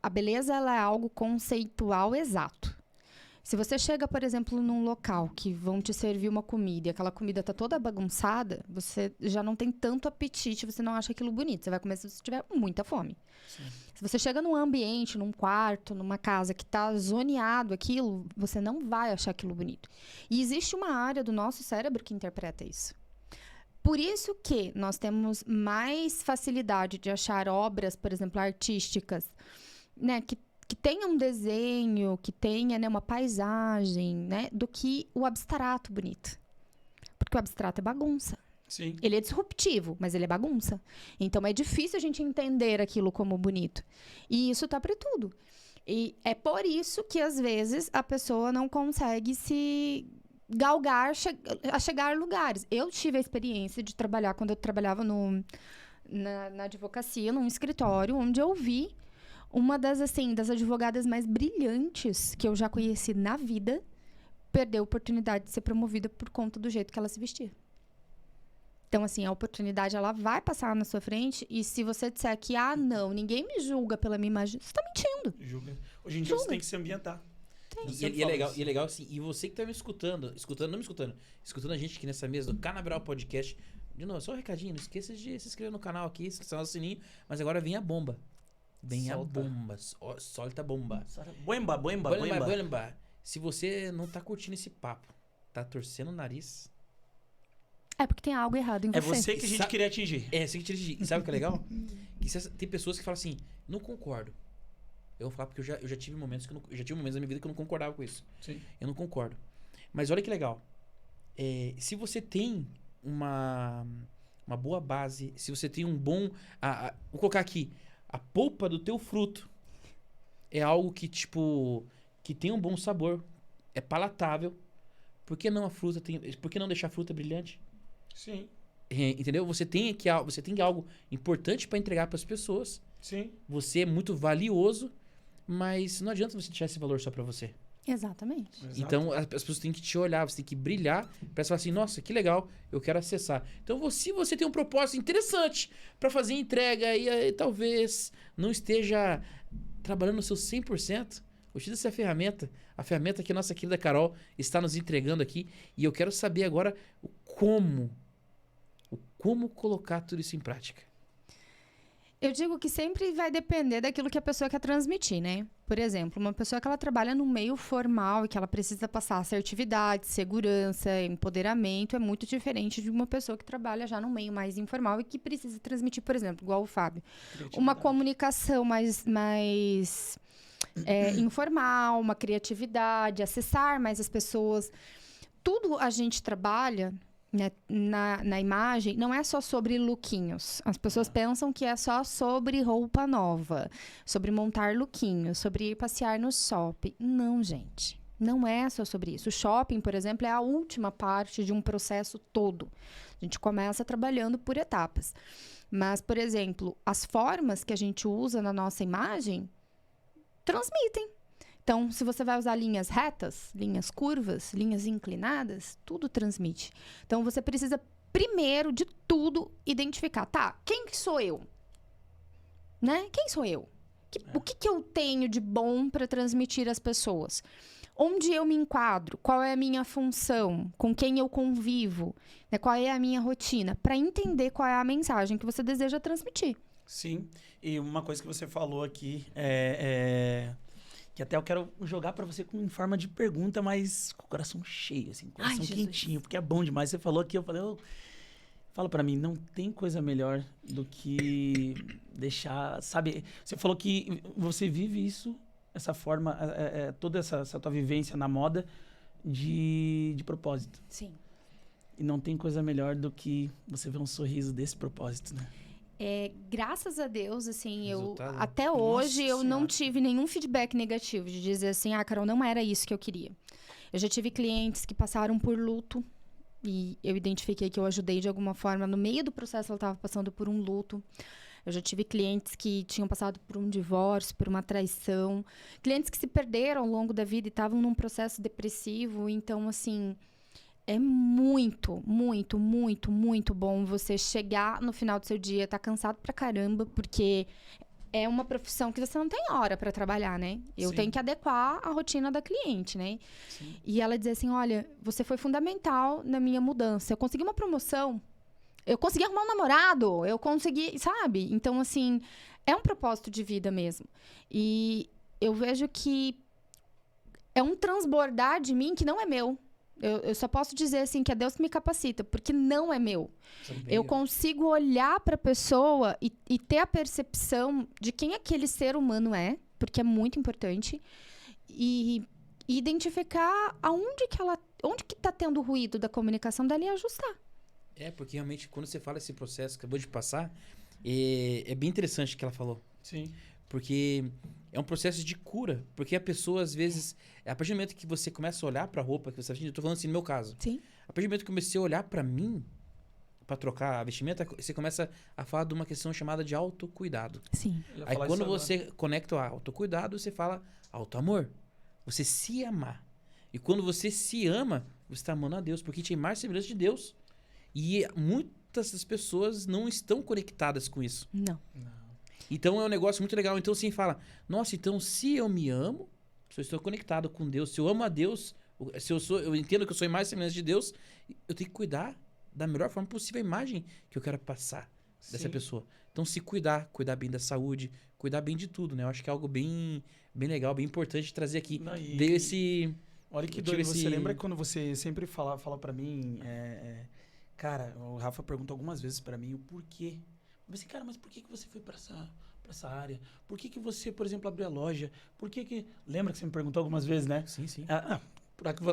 a beleza, ela é algo conceitual exato. Se você chega, por exemplo, num local que vão te servir uma comida e aquela comida tá toda bagunçada, você já não tem tanto apetite, você não acha aquilo bonito. Você vai comer se você tiver muita fome. Sim. Se você chega num ambiente, num quarto, numa casa que tá zoneado aquilo, você não vai achar aquilo bonito. E existe uma área do nosso cérebro que interpreta isso. Por isso que nós temos mais facilidade de achar obras, por exemplo, artísticas, né, que tenha um desenho, que tenha, né, uma paisagem, né, do que o abstrato bonito. Porque o abstrato é bagunça. Sim. Ele é disruptivo, mas ele é bagunça. Então é difícil a gente entender aquilo como bonito. E isso tá para tudo. E é por isso que às vezes a pessoa não consegue se galgar a chegar a lugares. Eu tive a experiência de trabalhar quando eu trabalhava na advocacia, num escritório, onde eu vi uma das advogadas mais brilhantes que eu já conheci na vida perder a oportunidade de ser promovida por conta do jeito que ela se vestia. Então, assim, a oportunidade, ela vai passar na sua frente e se você disser que, não, ninguém me julga pela minha imagem, você tá mentindo. Julga. Hoje em dia você tem que se ambientar. E é legal assim, e você que tá me escutando a gente aqui nessa mesa do Canabral Podcast, de novo, só um recadinho, não esqueça de se inscrever no canal aqui, acionar o sininho, mas agora vem a bomba. Vem Solta. a bomba, solta a bomba. Boemba. Boemba. Se você não tá curtindo esse papo, tá torcendo o nariz, É porque tem algo errado em você. É você que a gente queria atingir. você que dirige. E sabe o que é legal? Tem pessoas que falam assim, não concordo. Eu vou falar porque eu já tive momentos eu já tive momentos na minha vida que eu não concordava com isso. Sim. Eu não concordo. Mas olha que legal. Se você tem uma boa base, se você tem um bom... vou colocar aqui. A polpa do teu fruto é algo que, tipo... que tem um bom sabor. É palatável. Por que não por que não deixar a fruta brilhante? Sim. Entendeu? Você tem algo importante para entregar para as pessoas. Sim. Você é muito valioso, mas não adianta você deixar esse valor só para você. Exatamente. Exato. Então, as pessoas têm que te olhar, você tem que brilhar pra falar assim, nossa, que legal, eu quero acessar. Então, se você tem um propósito interessante pra fazer entrega e talvez não esteja trabalhando no seu 100%, utilize essa ferramenta, a ferramenta que a nossa querida Carol está nos entregando aqui, e eu quero saber agora como colocar tudo isso em prática. Eu digo que sempre vai depender daquilo que a pessoa quer transmitir, né? Por exemplo, uma pessoa que ela trabalha no meio formal e que ela precisa passar assertividade, segurança, empoderamento, é muito diferente de uma pessoa que trabalha já no meio mais informal e que precisa transmitir, por exemplo, igual o Fábio, uma comunicação mais informal, uma criatividade, acessar mais as pessoas. Tudo a gente trabalha... Né, na imagem, não é só sobre lookinhos. As pessoas pensam que é só sobre roupa nova, sobre montar lookinhos, sobre ir passear no shopping. Não, gente. Não é só sobre isso. O shopping, por exemplo, é a última parte de um processo todo. A gente começa trabalhando por etapas. Mas, por exemplo, as formas que a gente usa na nossa imagem transmitem. Então, se você vai usar linhas retas, linhas curvas, linhas inclinadas, tudo transmite. Então, você precisa, primeiro de tudo, identificar. Tá, quem que sou eu? Né? Quem sou eu? O que eu tenho de bom para transmitir às pessoas? Onde eu me enquadro? Qual é a minha função? Com quem eu convivo? Né? Qual é a minha rotina? Para entender qual é a mensagem que você deseja transmitir. Sim. E uma coisa que você falou aqui que até eu quero jogar pra você em forma de pergunta, mas com o coração cheio, assim, coração quentinho, porque é bom demais. Você falou aqui, eu falei, fala pra mim, não tem coisa melhor do que deixar, sabe? Você falou que você vive isso, essa forma, toda essa tua vivência na moda de propósito. Sim. E não tem coisa melhor do que você ver um sorriso desse propósito, né? Graças a Deus, assim, Resultado. até hoje eu não tive nenhum feedback negativo de dizer assim, Carol, não era isso que eu queria. Eu já tive clientes que passaram por luto e eu identifiquei que eu ajudei de alguma forma. No meio do processo, ela estava passando por um luto. Eu já tive clientes que tinham passado por um divórcio, por uma traição. Clientes que se perderam ao longo da vida e estavam num processo depressivo. Então, assim... É muito, muito, muito, muito bom você chegar no final do seu dia, tá cansado pra caramba, porque é uma profissão que você não tem hora pra trabalhar, né? Eu Sim. tenho que adequar a rotina da cliente, né? Sim. E ela dizer assim, olha, você foi fundamental na minha mudança. Eu consegui uma promoção, eu consegui arrumar um namorado, eu consegui, sabe? Então, assim, é um propósito de vida mesmo. E eu vejo que é um transbordar de mim que não é meu. Eu só posso dizer assim que é Deus que me capacita, porque não é meu. Eu consigo olhar para a pessoa e ter a percepção de quem aquele ser humano é, porque é muito importante, e identificar onde que está tendo o ruído da comunicação dela e ajustar. Porque realmente quando você fala esse processo que acabou de passar, é bem interessante o que ela falou. Sim. Porque é um processo de cura. Porque a pessoa, às vezes... A partir do momento que você começa a olhar pra roupa que você está vestindo... Eu tô falando assim no meu caso. Sim. A partir do momento que eu comecei a olhar pra mim, pra trocar a vestimenta, você começa a falar de uma questão chamada de autocuidado. Sim. Aí quando você conecta o autocuidado, você fala autoamor. Você se amar. E quando você se ama, você está amando a Deus. Porque te amar é semelhança de Deus. E muitas das pessoas não estão conectadas com isso. Não. Então é um negócio muito legal. Então assim, fala, nossa, então se eu me amo, se eu estou conectado com Deus, se eu amo a Deus, se eu entendo que eu sou a imagem e semelhança de Deus, eu tenho que cuidar da melhor forma possível a imagem que eu quero passar dessa pessoa. Então se cuidar bem da saúde, cuidar bem de tudo, né? Eu acho que é algo bem, bem legal, bem importante trazer aqui. Veio esse... Olha que doido, você lembra quando você sempre fala pra mim, cara, o Rafa perguntou algumas vezes pra mim o porquê. Eu falei assim, cara, mas por que você foi pra essa área? Por que você, por exemplo, abriu a loja? Por que... Lembra que você me perguntou algumas vezes, né? Sim, sim.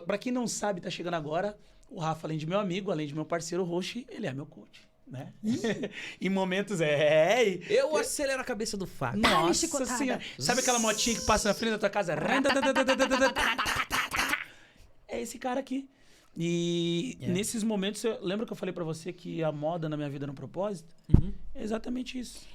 Pra quem não sabe, tá chegando agora, o Rafa, além de meu amigo, além de meu parceiro Roxi, ele é meu coach, né? Em momentos, Eu acelero a cabeça do Fábio. Nossa senhora. Sabe aquela motinha que passa na frente da tua casa? É esse cara aqui. E nesses momentos, lembra que eu falei pra você que a moda na minha vida era um propósito? Uhum. É exatamente isso.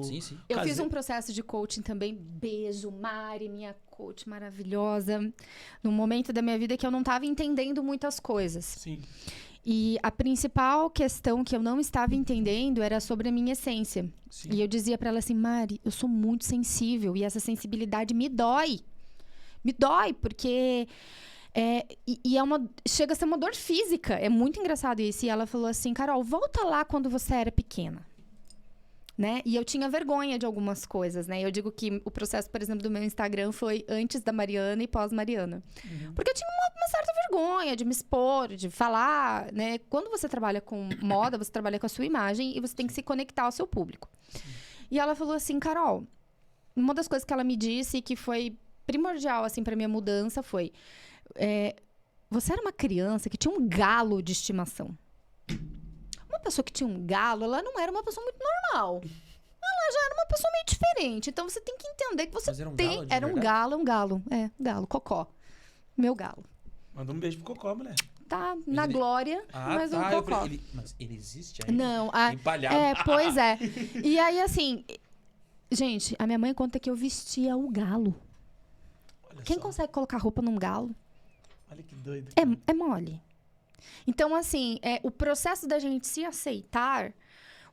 Sim. Eu fiz um processo de coaching também. Beijo, Mari, minha coach maravilhosa. Num momento da minha vida que eu não estava entendendo muitas coisas. Sim. E a principal questão que eu não estava entendendo era sobre a minha essência. Sim. E eu dizia pra ela assim, Mari, eu sou muito sensível e essa sensibilidade me dói. Me dói, porque... chega a ser uma dor física. É muito engraçado isso. E ela falou assim, Carol, volta lá quando você era pequena. né? E eu tinha vergonha de algumas coisas, né? Eu digo que o processo, por exemplo, do meu Instagram foi antes da Mariana e pós-Mariana. Porque eu tinha uma certa vergonha de me expor, de falar, né? Quando você trabalha com moda, você trabalha com a sua imagem e você tem que se conectar ao seu público. E ela falou assim, Carol, uma das coisas que ela me disse que foi primordial, assim, pra minha mudança foi... você era uma criança que tinha um galo de estimação. Uma pessoa que tinha um galo, ela não era uma pessoa muito normal. Ela já era uma pessoa meio diferente. Então, você tem que entender que você Mas era um tem... galo de Era um verdade? galo, um galo. Um galo, Cocó. Meu galo. Manda um beijo pro Cocó, mulher. Tá na ele- glória, mas um eu Cocó. falei, mas ele existe ainda? Não, Empalhado. pois é. E aí, assim... Gente, a minha mãe conta que eu vestia o galo. Olha Quem só. consegue colocar roupa num galo? Olha que doido. É mole. Então, assim, o processo da gente se aceitar,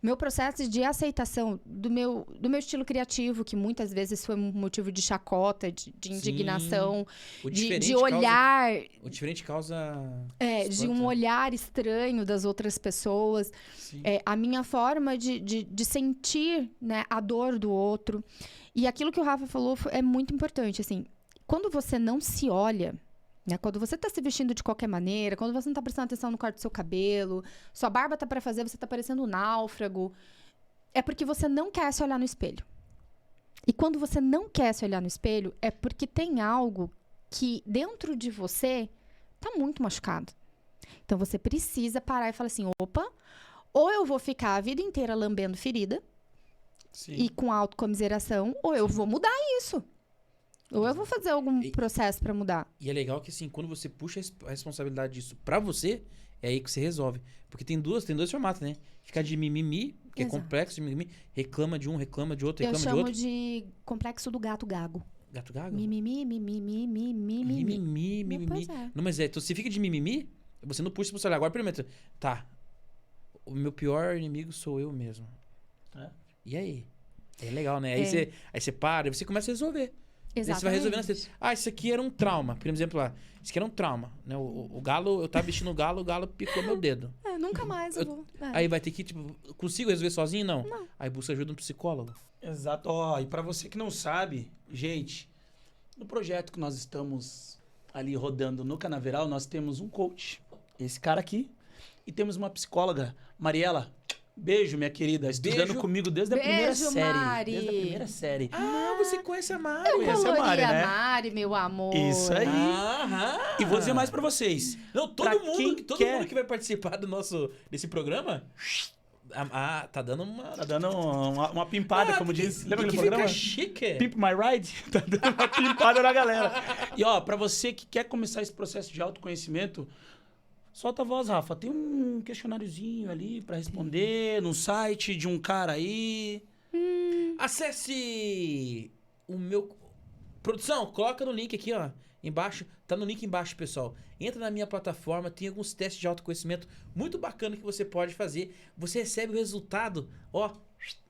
o meu processo de aceitação do meu estilo criativo, que muitas vezes foi um motivo de chacota, de indignação, O de diferente olhar, O diferente causa... de um espanta. olhar estranho das outras pessoas, Sim. a minha forma de sentir, né, a dor do outro. E aquilo que o Rafa falou é muito importante, assim, quando você não se olha... Né? Quando você tá se vestindo de qualquer maneira, quando você não tá prestando atenção no corte do seu cabelo, sua barba tá pra fazer, você tá parecendo um náufrago, é porque você não quer se olhar no espelho. E quando você não quer se olhar no espelho, é porque tem algo que dentro de você tá muito machucado. Então você precisa parar e falar assim, opa, ou eu vou ficar a vida inteira lambendo ferida Sim. e com autocomiseração, ou eu vou mudar isso. Ou eu vou fazer algum processo pra mudar. E é legal que, assim, quando você puxa a responsabilidade disso pra você, é aí que você resolve. Porque tem dois formatos, né? Ficar de mimimi, que Exato. é complexo, de mimimi, reclama de um, reclama de outro, Eu reclama de chamo outro. de complexo do gato gago. Gato gago? Mimimi, mimimi, mimimi. Mimimi, mimimi. Pois é. Não, mas então você fica de mimimi, você não puxa a responsabilidade. Agora, primeiro, tá, o meu pior inimigo sou eu mesmo. É. E aí? É legal, né? Aí você para e você começa a resolver. Daí você vai resolvendo Exatamente. isso aqui era um trauma. Por exemplo, lá, isso aqui era um trauma. Né? O galo, eu tava vestindo o galo picou meu dedo. Nunca mais eu vou. Aí vai ter que, tipo, consigo resolver sozinho? Não. Aí busca ajuda de um psicólogo. Exato. Ó, e pra você que não sabe, gente, no projeto que nós estamos ali rodando no Canaveral, nós temos um coach, esse cara aqui, e temos uma psicóloga, Mariela. Beijo, minha querida, estudando Beijo. comigo desde a primeira Beijo, série. Mari. Desde a primeira série. Ah, você conhece a Mari. Eu Conhece a colori Mari, né? a Mari, meu amor. Isso aí. Aham. E vou dizer mais pra vocês. Não, Pra quem todo quer- mundo que vai participar desse programa, tá dando uma... Tá dando uma pimpada, como diz. Lembra aquele que programa? fica chique. Pimp My Ride? Tá dando uma pimpada na galera. E ó, pra você que quer começar esse processo de autoconhecimento, solta a voz, Rafa. Tem um questionáriozinho ali pra responder no site de um cara aí. Acesse o meu... Produção, coloca no link aqui, ó. Embaixo. Tá no link embaixo, pessoal. Entra na minha plataforma, tem alguns testes de autoconhecimento muito bacana que você pode fazer. Você recebe o resultado, ó,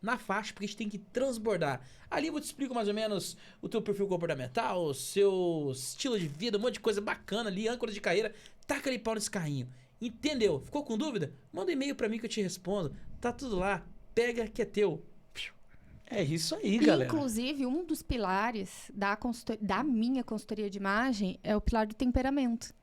na faixa, porque a gente tem que transbordar. Ali eu te explico mais ou menos o teu perfil comportamental, o seu estilo de vida, um monte de coisa bacana ali, âncora de carreira. Taca ali pau nesse carrinho. Entendeu? Ficou com dúvida? Manda um e-mail pra mim que eu te respondo. Tá tudo lá. Pega que é teu. É isso aí, galera. Inclusive, um dos pilares da minha consultoria de imagem é o pilar do temperamento.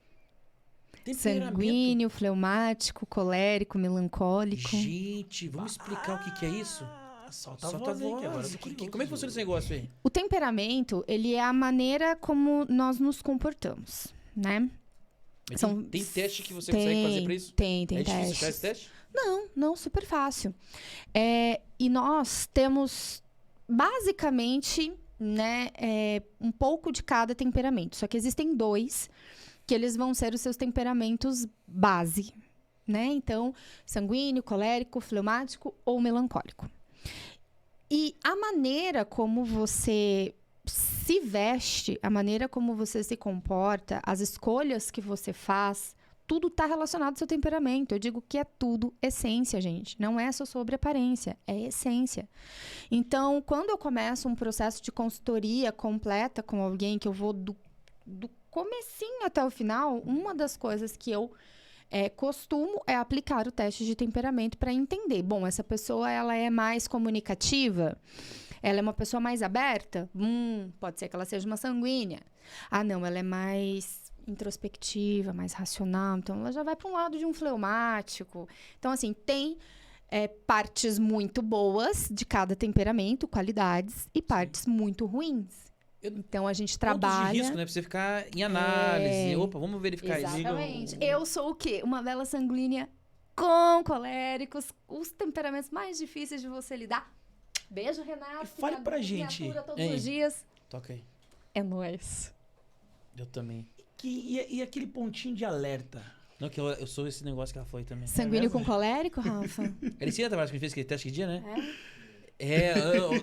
Temperamento. Sanguíneo, fleumático, colérico, melancólico. Gente, vamos explicar o que é isso? Solta a Solta a voz aí, que agora eu voz. tô curioso. Como é que funciona esse negócio aí? O temperamento, ele é a maneira como nós nos comportamos, né? Mas São- tem teste que você consegue fazer pra isso? Tem É difícil achar testes. esse teste? Não, super fácil. E nós temos, basicamente, né, um pouco de cada temperamento. Só que existem 2 que eles vão ser os seus temperamentos base, né? Então, sanguíneo, colérico, fleumático ou melancólico. E a maneira como você se veste, a maneira como você se comporta, as escolhas que você faz, tudo está relacionado ao seu temperamento. Eu digo que é tudo essência, gente. Não é só sobre aparência, é essência. Então, quando eu começo um processo de consultoria completa com alguém, que eu vou do comecinho até o final, uma das coisas que eu Costumo aplicar o teste de temperamento para entender. Bom, essa pessoa ela é mais comunicativa? Ela é uma pessoa mais aberta? Pode ser que ela seja uma sanguínea. Ah, não, ela é mais introspectiva, mais racional. Então, ela já vai para um lado de um fleumático. Então, assim, tem partes muito boas de cada temperamento, qualidades, e partes muito ruins. Então, a gente trabalha... Pontos de risco, né? Pra você ficar em análise. Opa, vamos verificar isso. Exatamente. Eu sou o quê? Uma vela sanguínea com coléricos, os temperamentos mais difíceis de você lidar. Beijo, Renato. Fale pra gente. Todos os dias. Toca aí. É nóis. Eu também. E aquele pontinho de alerta? Não, que eu sou esse negócio que ela foi também. Sanguíneo com colérico, Rafa? Elisina Tavares, que a gente fez aquele teste que dia, né?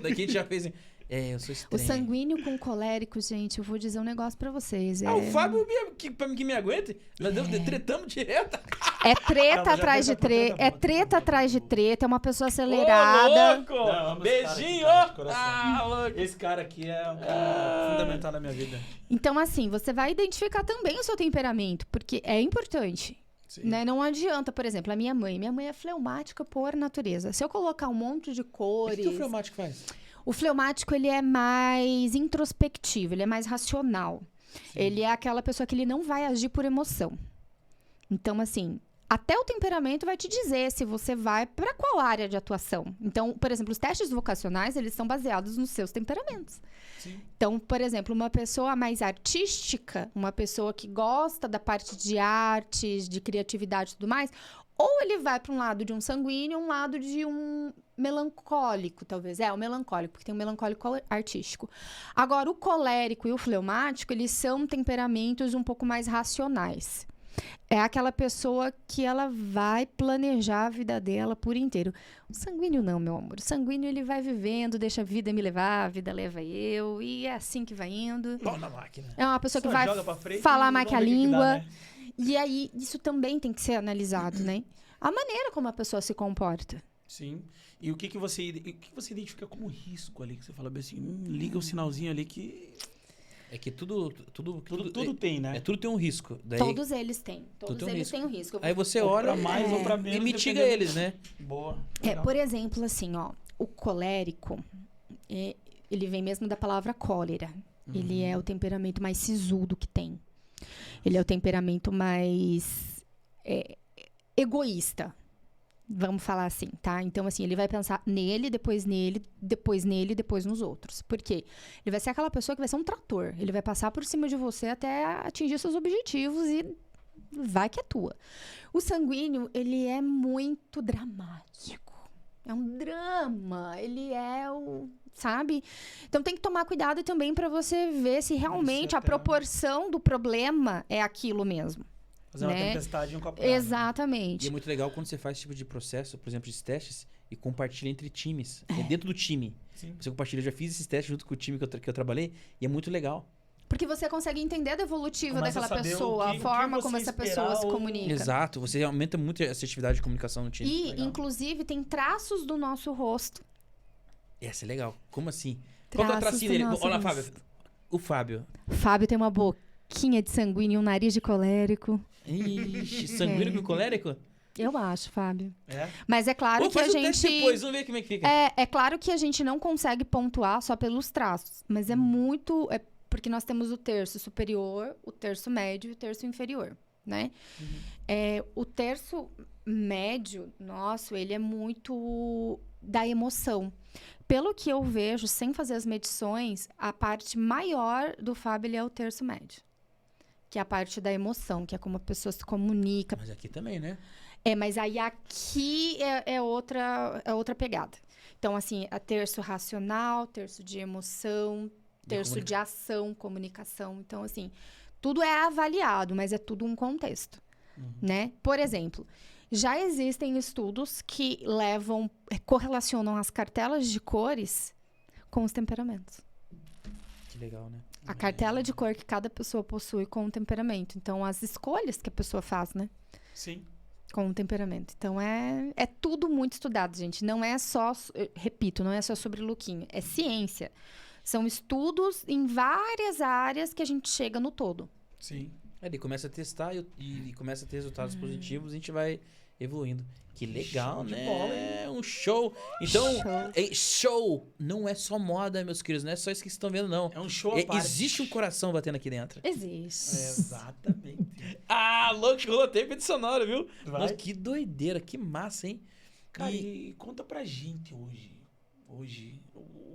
Daqui a gente já fez... eu sou estranho. O sanguíneo com colérico, gente, eu vou dizer um negócio pra vocês. O Fábio que me aguente. Nós tretamos direto. É treta atrás de treta. É treta atrás de treta. É uma pessoa acelerada. Ô, louco! Não, Beijinho! Louco! Esse cara aqui é um cara fundamental na minha vida. Então, assim, você vai identificar também o seu temperamento, porque é importante. Né? Não adianta, por exemplo, a minha mãe. Minha mãe é fleumática por natureza. Se eu colocar um monte de cores... O que o fleumático faz? O fleumático, ele é mais introspectivo, ele é mais racional. Sim. Ele é aquela pessoa que ele não vai agir por emoção. Então, assim, até o temperamento vai te dizer se você vai para qual área de atuação. Então, por exemplo, os testes vocacionais, eles são baseados nos seus temperamentos. Sim. Então, por exemplo, uma pessoa mais artística, uma pessoa que gosta da parte de artes, de criatividade e tudo mais, ou ele vai para um lado de um sanguíneo, um lado de um melancólico, talvez. O melancólico, porque tem um melancólico artístico. Agora, o colérico e o fleumático, eles são temperamentos um pouco mais racionais. É aquela pessoa que ela vai planejar a vida dela por inteiro. O sanguíneo não, meu amor. O sanguíneo, ele vai vivendo, deixa a vida me levar, a vida leva eu, e é assim que vai indo. Pau na máquina. É uma pessoa que vai falar mais que a língua. E aí, isso também tem que ser analisado, né? A maneira como a pessoa se comporta. Sim. E o que você identifica como risco ali? Que você fala bem assim, liga o sinalzinho ali que... É que tudo tem, né? Tudo tem um risco. Daí, todos eles têm. Todos eles têm um risco. Aí você olha pra mais ou pra menos, e mitiga eles, né? Boa. Por exemplo, assim, ó, o colérico, ele vem mesmo da palavra cólera. Ele é o temperamento mais sisudo que tem. Ele é o temperamento mais egoísta. Vamos falar assim, tá? Então, assim, ele vai pensar nele, depois nos outros. Por quê? Ele vai ser aquela pessoa que vai ser um trator. Ele vai passar por cima de você até atingir seus objetivos e vai que é tua. O sanguíneo, ele é muito dramático. É um drama. Ele é sabe? Então, tem que tomar cuidado também para você ver se realmente a proporção do problema é aquilo mesmo. Fazer uma tempestade em um copo d'água. Exatamente. E é muito legal quando você faz esse tipo de processo, por exemplo, de testes, e compartilha entre times. Dentro do time. Sim. Você compartilha. Eu já fiz esses testes junto com o time que eu trabalhei, e é muito legal. Porque você consegue entender a evolutiva daquela pessoa, a forma como essa pessoa se comunica. Exato. Você aumenta muito a assertividade de comunicação no time. E, inclusive, tem traços do nosso rosto. Essa é legal. Como assim? Qual que é o tracinho dele? Olha, Fábio. O Fábio. Fábio tem uma boquinha de sanguíneo e um nariz de colérico. Ixi, sanguíneo com colérico? Eu acho, Fábio. Mas é claro que a gente... depois, vamos ver como é que fica. É claro que a gente não consegue pontuar só pelos traços. Mas é muito... porque nós temos o terço superior, o terço médio e o terço inferior, né? O terço médio nosso, ele é muito da emoção. Pelo que eu vejo, sem fazer as medições, a parte maior do Fábio, ele é o terço médio. Que é a parte da emoção, que é como a pessoa se comunica. Mas aqui também, né? Mas aí aqui é outra pegada. Então, assim, é terço racional, terço de emoção, terço de ação, comunicação. Então, assim, tudo é avaliado, mas é tudo um contexto, né? Por exemplo, já existem estudos que correlacionam as cartelas de cores com os temperamentos. Que legal, né? A cartela de cor que cada pessoa possui com o temperamento. Então, as escolhas que a pessoa faz, né? Sim. Com o temperamento. Então, é tudo muito estudado, gente. Não é só, repito, não é só sobre lookinho. É ciência. São estudos em várias áreas que a gente chega no todo. Sim. Aí ele começa a testar e começa a ter resultados positivos, a gente vai evoluindo. Que legal, Show de né? bola, É um show. Então, Show. show não é só moda, meus queridos. Não é só isso que vocês estão vendo, não. É um show à parte. Existe um coração batendo aqui dentro. Existe. Exatamente. Ah, louco, rolou até efeito sonoro, viu? Vai. Nossa, que doideira, que massa, hein? Cara, e conta pra gente hoje,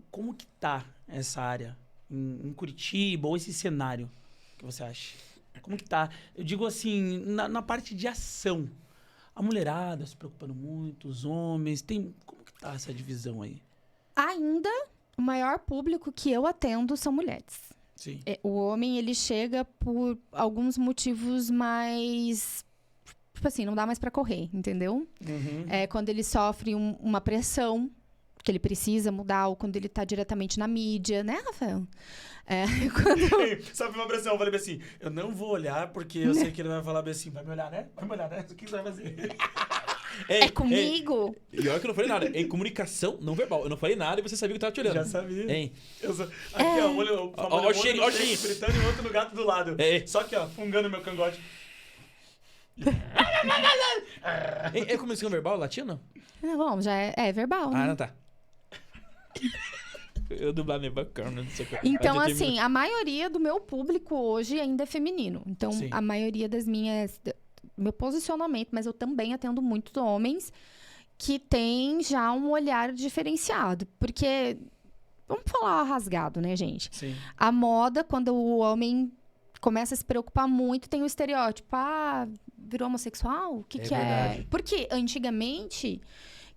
como que tá essa área em Curitiba, ou esse cenário, que você acha? Como que tá? Eu digo assim, na parte de ação. A mulherada se preocupando muito, os homens, como que tá essa divisão aí? Ainda, o maior público que eu atendo são mulheres. Sim. O homem, ele chega por alguns motivos mais... Tipo assim, não dá mais pra correr, entendeu? Uhum. É quando ele sofre uma pressão que ele precisa mudar, ou quando ele tá diretamente na mídia, né, Rafael? É, quando... Sabe uma pressão? Eu falei bem assim, eu não vou olhar, porque eu sei que ele vai falar bem assim, vai me olhar, né? Vai me olhar, né? O que você vai fazer? Ei, É comigo? E olha que eu não falei nada. Em comunicação não verbal. Eu não falei nada e você sabia que eu tava te olhando. Já sabia. Hein? Aqui, ó, olho, Ó, o cheirinho, ó o cheirinho. fritando e outro no gato do lado. É. Só que, ó, fungando meu cangote. É comunicação verbal latino? Ah, bom, já é verbal, Ah, né? não tá. Eu dublar minha bacana, não sei o que. Então, Ah, já assim, terminou. a maioria do meu público hoje ainda é feminino. Então, Sim. a maioria das minhas... Meu posicionamento, mas eu também atendo muitos homens que têm já um olhar diferenciado. Porque, vamos falar rasgado, né, gente? Sim. A moda, quando o homem começa a se preocupar muito, tem o estereótipo. Ah, virou homossexual? O que É que é? verdade. Porque, antigamente,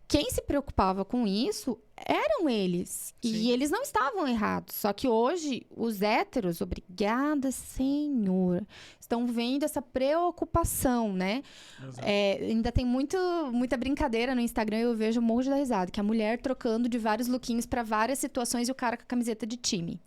quem se preocupava com isso eram eles. Sim. E eles não estavam errados. Só que hoje, os héteros, obrigada, senhor, estão vendo essa preocupação, né? Exato. Ainda tem muita brincadeira no Instagram, eu vejo um monte de risada, que a mulher trocando de vários lookinhos pra várias situações e o cara com a camiseta de time.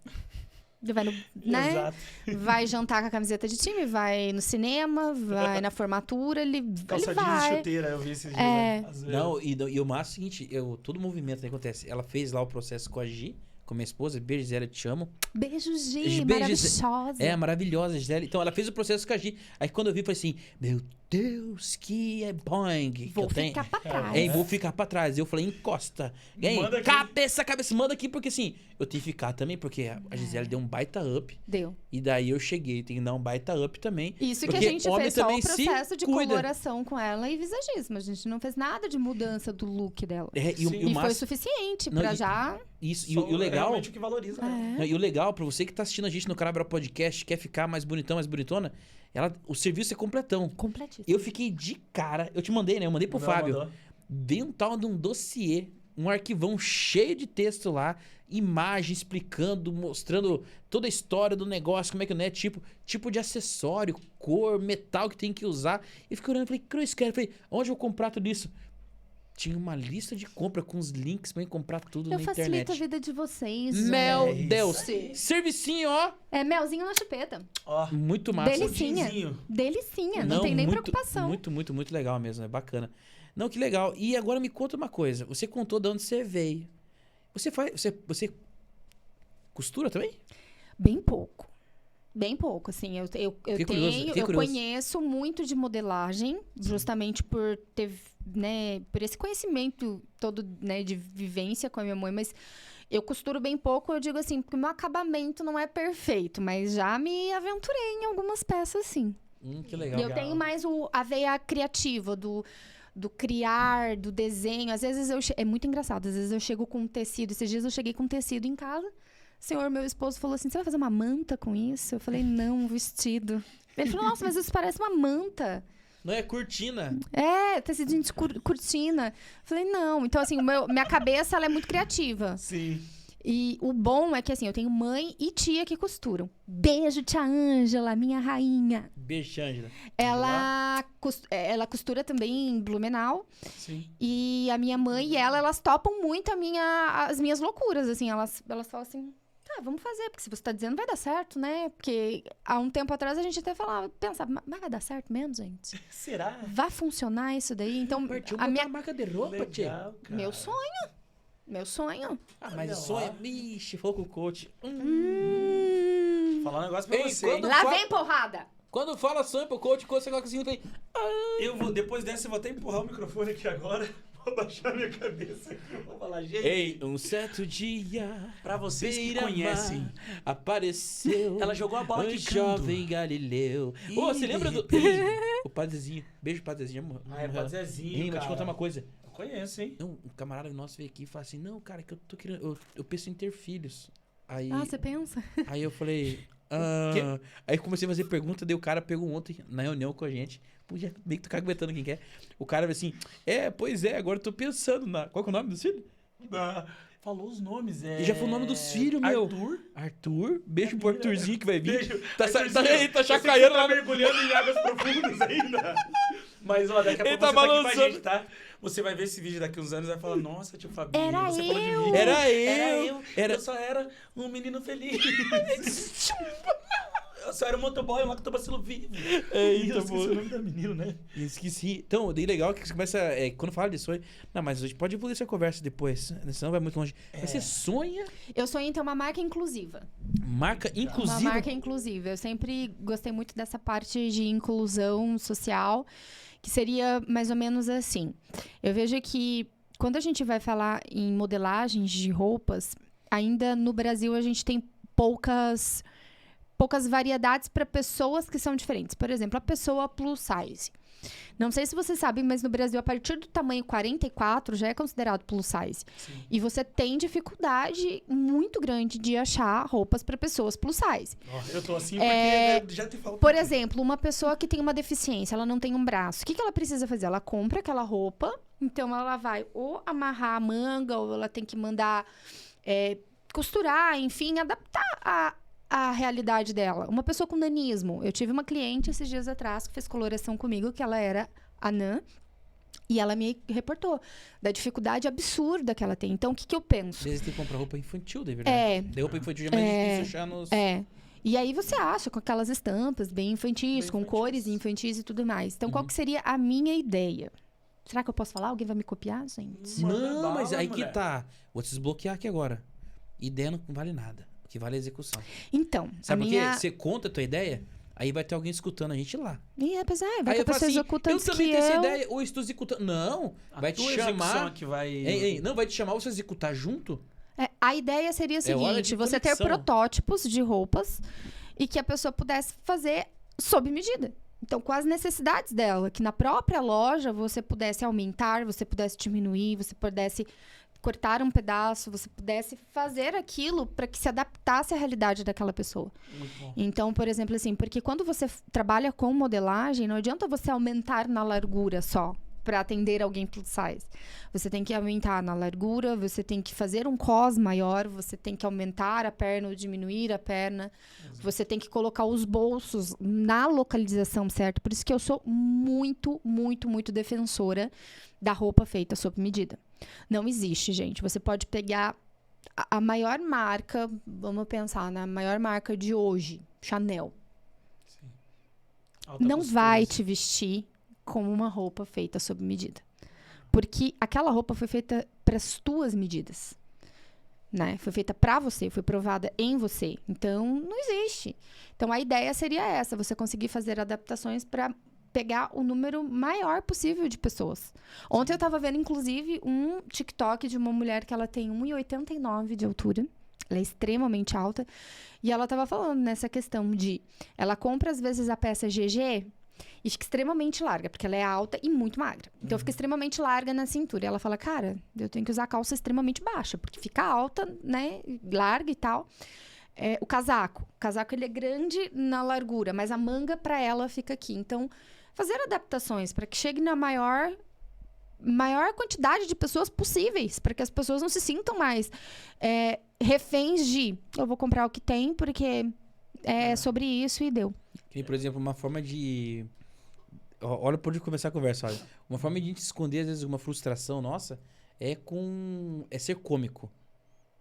Ele vai no, né? Exato. Vai jantar com a camiseta de time, vai no cinema, vai na formatura, ele Calça jeans e vai. chuteira, eu vi esses dias. É. Né? Não, e o massa é o seguinte, todo movimento que acontece, ela fez lá o processo com a Gi, com a minha esposa, beijo, Gisele, eu te amo. Beijo, Gi, Beijo, Gisele. maravilhosa. É, maravilhosa, Gisele. Então, ela fez o processo com a Gi. Aí, quando eu vi, eu falei assim, meu Deus, que é boing que Vou eu tenho. ficar pra trás. Hein, vou ficar pra trás. Eu falei, encosta. Hein, Manda aqui. cabeça, manda aqui, porque assim, eu tenho que ficar também, porque a Gisele deu um baita up. Deu. E daí eu cheguei, tem que dar um baita up também. Isso que a porque gente homem fez só também o se processo de cuida. coloração com ela e visagismo. A gente não fez nada de mudança do look dela. É, e, o- Sim. e o E foi massa, suficiente Não, pra e- já... isso, e Só o legal... realmente o que valoriza. Né? É. E o legal, pra você que tá assistindo a gente no Canabra Podcast, quer ficar mais bonitão, mais bonitona, o serviço é completão. Completíssimo. Eu fiquei de cara. Eu te mandei, né? Eu mandei pro Mandou, Fábio. mandou. Veio um tal de um dossiê, um arquivão cheio de texto lá, imagem explicando, mostrando toda a história do negócio, como é que não é, tipo de acessório, cor, metal que tem que usar. E fiquei olhando e falei, Cruz, cara, falei, onde eu vou comprar tudo isso? Tinha uma lista de compra com os links pra eu comprar tudo Eu na facilito internet. a vida de vocês. Meu gente. Deus! Sim. Servicinho, ó! É melzinho na chupeta. Ó, Muito massa. Delicinha. pudinzinho. Delicinha. Não tem nem muito, preocupação. Muito legal mesmo, é bacana. Não, que legal. E agora me conta uma coisa. Você contou de onde você veio. Você costura também? Bem pouco. Bem pouco, assim. Eu Fiquei curioso. conheço muito de modelagem, justamente por ter, né, por esse conhecimento todo, né, de vivência com a minha mãe, mas eu costuro bem pouco, eu digo assim, porque o meu acabamento não é perfeito, mas já me aventurei em algumas peças, sim. Que legal. E eu tenho mais a veia criativa do criar, do desenho. Às vezes é muito engraçado, às vezes eu chego com um tecido. Esses dias eu cheguei com um tecido em casa. O senhor, meu esposo, falou assim, você vai fazer uma manta com isso? Eu falei, não, um vestido. Ele falou, nossa, mas isso parece uma manta. Não é cortina. É, tecidinho de cortina. Eu falei, não. Então, assim, minha cabeça, ela é muito criativa. Sim. E o bom é que, assim, eu tenho mãe e tia que costuram. Beijo, tia Ângela, minha rainha. Beijo, Ângela. Ela costura também em Blumenau. Sim. E a minha mãe e elas topam muito as minhas loucuras, assim. Elas falam assim, tá, vamos fazer, porque se você tá dizendo vai dar certo, né? Porque há um tempo atrás a gente até pensava, mas vai dar certo mesmo, gente? Será? Vai funcionar isso daí? Então, Partiu a minha... a marca de roupa, tia. Legal, cara. Meu sonho. Meu sonho. Ah, mas Olha o sonho... lá. Ixi, falou com o coach. Falar um negócio pra Ei, você. quando- hein? Lá fa- vem porrada. Quando fala sample, coach, você coloca assim, tem... Depois dessa, eu vou até empurrar o microfone aqui agora. Vou baixar minha cabeça aqui. Vou falar, gente. Ei, um certo dia, Pra vocês que beira-mar, conhecem, apareceu ela jogou a bola um quicando. jovem Galileu. Ih, Ô, você lembra de do... Ei, o Padre Zezinho. Beijo, Padre Zezinho. Ah, é Padre Zezinho, Ei, vou te cara. contar uma coisa. Eu conheço, hein? Não, um camarada nosso veio aqui e falou assim, não, cara, que eu tô querendo... Eu penso em ter filhos. Aí, Ah, você pensa? aí eu falei... Aí comecei a fazer pergunta, daí o cara pegou ontem na reunião com a gente. Podia meio que tô caguetando quem quer. O cara assim, pois é, agora eu tô pensando na... Qual que é o nome do filho? Falou os nomes, E já falou o nome dos filhos, meu. Arthur. Beijo pro Arthurzinho que vai vir. Beijo. Tá chacoalhando tá lá. mergulhando em águas profundas ainda. Mas, ó, daqui a Ele pouco tá você tá aqui com a balançando. gente, tá? Você vai ver esse vídeo daqui uns anos e vai falar, nossa, tio Fabinho, Era você falou de mim. Era eu. Eu só era um menino feliz. Eu só era um motoboy, um lactobacilo vivo. Eita, Eu esqueci pô. o nome da menina, né? Esqueci. Então, daí legal que você começa... quando fala de sonho... Não, mas a gente pode evoluir essa conversa depois. Senão vai muito longe. Mas você sonha... Eu sonho em ter uma marca inclusiva. Marca inclusiva... Uma marca inclusiva. Eu sempre gostei muito dessa parte de inclusão social, que seria mais ou menos assim. Eu vejo que quando a gente vai falar em modelagens de roupas, ainda no Brasil a gente tem poucas variedades para pessoas que são diferentes. Por exemplo, a pessoa plus size. Não sei se vocês sabem, mas no Brasil, a partir do tamanho 44, já é considerado plus size. Sim. E você tem dificuldade muito grande de achar roupas para pessoas plus size. Eu tô assim porque já te falo. Por exemplo, uma pessoa que tem uma deficiência, ela não tem um braço. O que ela precisa fazer? Ela compra aquela roupa, então ela vai ou amarrar a manga, ou ela tem que mandar costurar, enfim, adaptar a realidade dela. Uma pessoa com nanismo. Eu tive uma cliente esses dias atrás que fez coloração comigo, que ela era anã, e ela me reportou da dificuldade absurda que ela tem. Então, o que eu penso? Às vezes tem que comprar roupa infantil, de verdade. De roupa infantil já é mais difícil achar nos... E aí você acha com aquelas estampas bem infantis, com cores infantis e tudo mais. Então, qual que seria a minha ideia? Será que eu posso falar? Alguém vai me copiar, gente? Não, mas aí que tá. Vou te desbloquear aqui agora. Ideia não vale nada. O que vale é a execução. Então, Sabe por quê? Você conta a tua ideia, aí vai ter alguém escutando a gente lá. E vai Aí ter eu a falo pessoa assim, executando eu também que tenho essa eu... ideia, ou estou executando. Não, vai te chamar... que vai... Ei, não, vai te chamar você executar junto? A ideia seria o hora seguinte, de você ter conexão. protótipos de roupas e que a pessoa pudesse fazer sob medida. Então, com as necessidades dela, que na própria loja você pudesse aumentar, você pudesse diminuir, você pudesse cortar um pedaço, você pudesse fazer aquilo para que se adaptasse à realidade daquela pessoa. Muito bom. Então, por exemplo, assim, porque quando você trabalha com modelagem, não adianta você aumentar na largura só para atender alguém plus size. Você tem que aumentar na largura, você tem que fazer um cos maior, você tem que aumentar a perna ou diminuir a perna, você tem que colocar os bolsos na localização certa. Por isso que eu sou muito, muito, muito defensora da roupa feita sob medida. Não existe, gente. Você pode pegar a maior marca, vamos pensar na maior marca de hoje, Chanel. Sim. Alta Não costura, vai assim. te vestir como uma roupa feita sob medida. Porque aquela roupa foi feita para as tuas medidas. Né? Foi feita para você, foi provada em você. Então, não existe. Então, a ideia seria essa, você conseguir fazer adaptações para pegar o número maior possível de pessoas. Ontem eu estava vendo, inclusive, um TikTok de uma mulher que ela tem 1,89 de altura. Ela é extremamente alta. E ela estava falando nessa questão de... Ela compra, às vezes, a peça GG e fica extremamente larga, porque ela é alta e muito magra. Então, fica extremamente larga na cintura. E ela fala, cara, eu tenho que usar calça extremamente baixa, porque fica alta, né, larga e tal. O casaco, ele é grande na largura, mas a manga para ela fica aqui. Então, fazer adaptações para que chegue na maior quantidade de pessoas possíveis, para que as pessoas não se sintam mais reféns de eu vou comprar o que tem, porque é sobre isso e deu. Que, por exemplo, uma forma de... Olha por onde começar a conversa, olha. Uma forma de a gente esconder, às vezes, uma frustração nossa é ser cômico,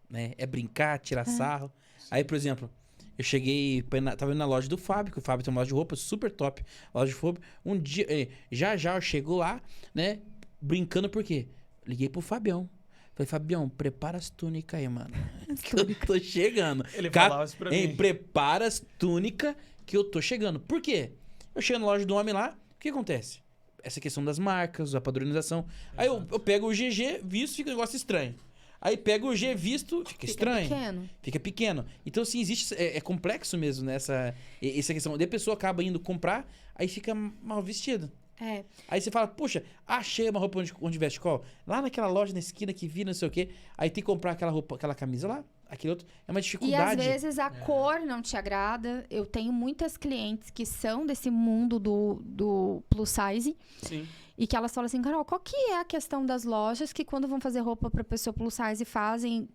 né? É brincar, tirar sarro. Aí, por exemplo, eu cheguei... Tava indo na loja do Fábio, que o Fábio tem uma loja de roupa super top. Loja de roupa. Um dia... Já eu chego lá, né? Brincando, por quê? Liguei pro Fabião. Falei, Fabião, prepara as túnicas aí, mano. Que eu tô chegando. Ele falava isso pra mim. Prepara as túnicas que eu tô chegando. Por quê? Eu chego na loja do homem lá, o que acontece? Essa questão das marcas, a padronização. Aí eu pego o GG visto, fica um negócio estranho. Aí pego o G visto, fica estranho. Fica pequeno. Então, assim, existe... É complexo mesmo, né? Essa questão. Daí a pessoa acaba indo comprar, aí fica mal vestido. Aí você fala, puxa, achei uma roupa onde veste qual? Lá naquela loja na esquina que vi, não sei o quê. Aí tem que comprar aquela roupa, aquela camisa lá, aquele outro. É uma dificuldade. E às vezes a cor não te agrada. Eu tenho muitas clientes que são desse mundo do plus size. Sim. E que elas falam assim, Carol, qual que é a questão das lojas que quando vão fazer roupa pra pessoa plus size fazem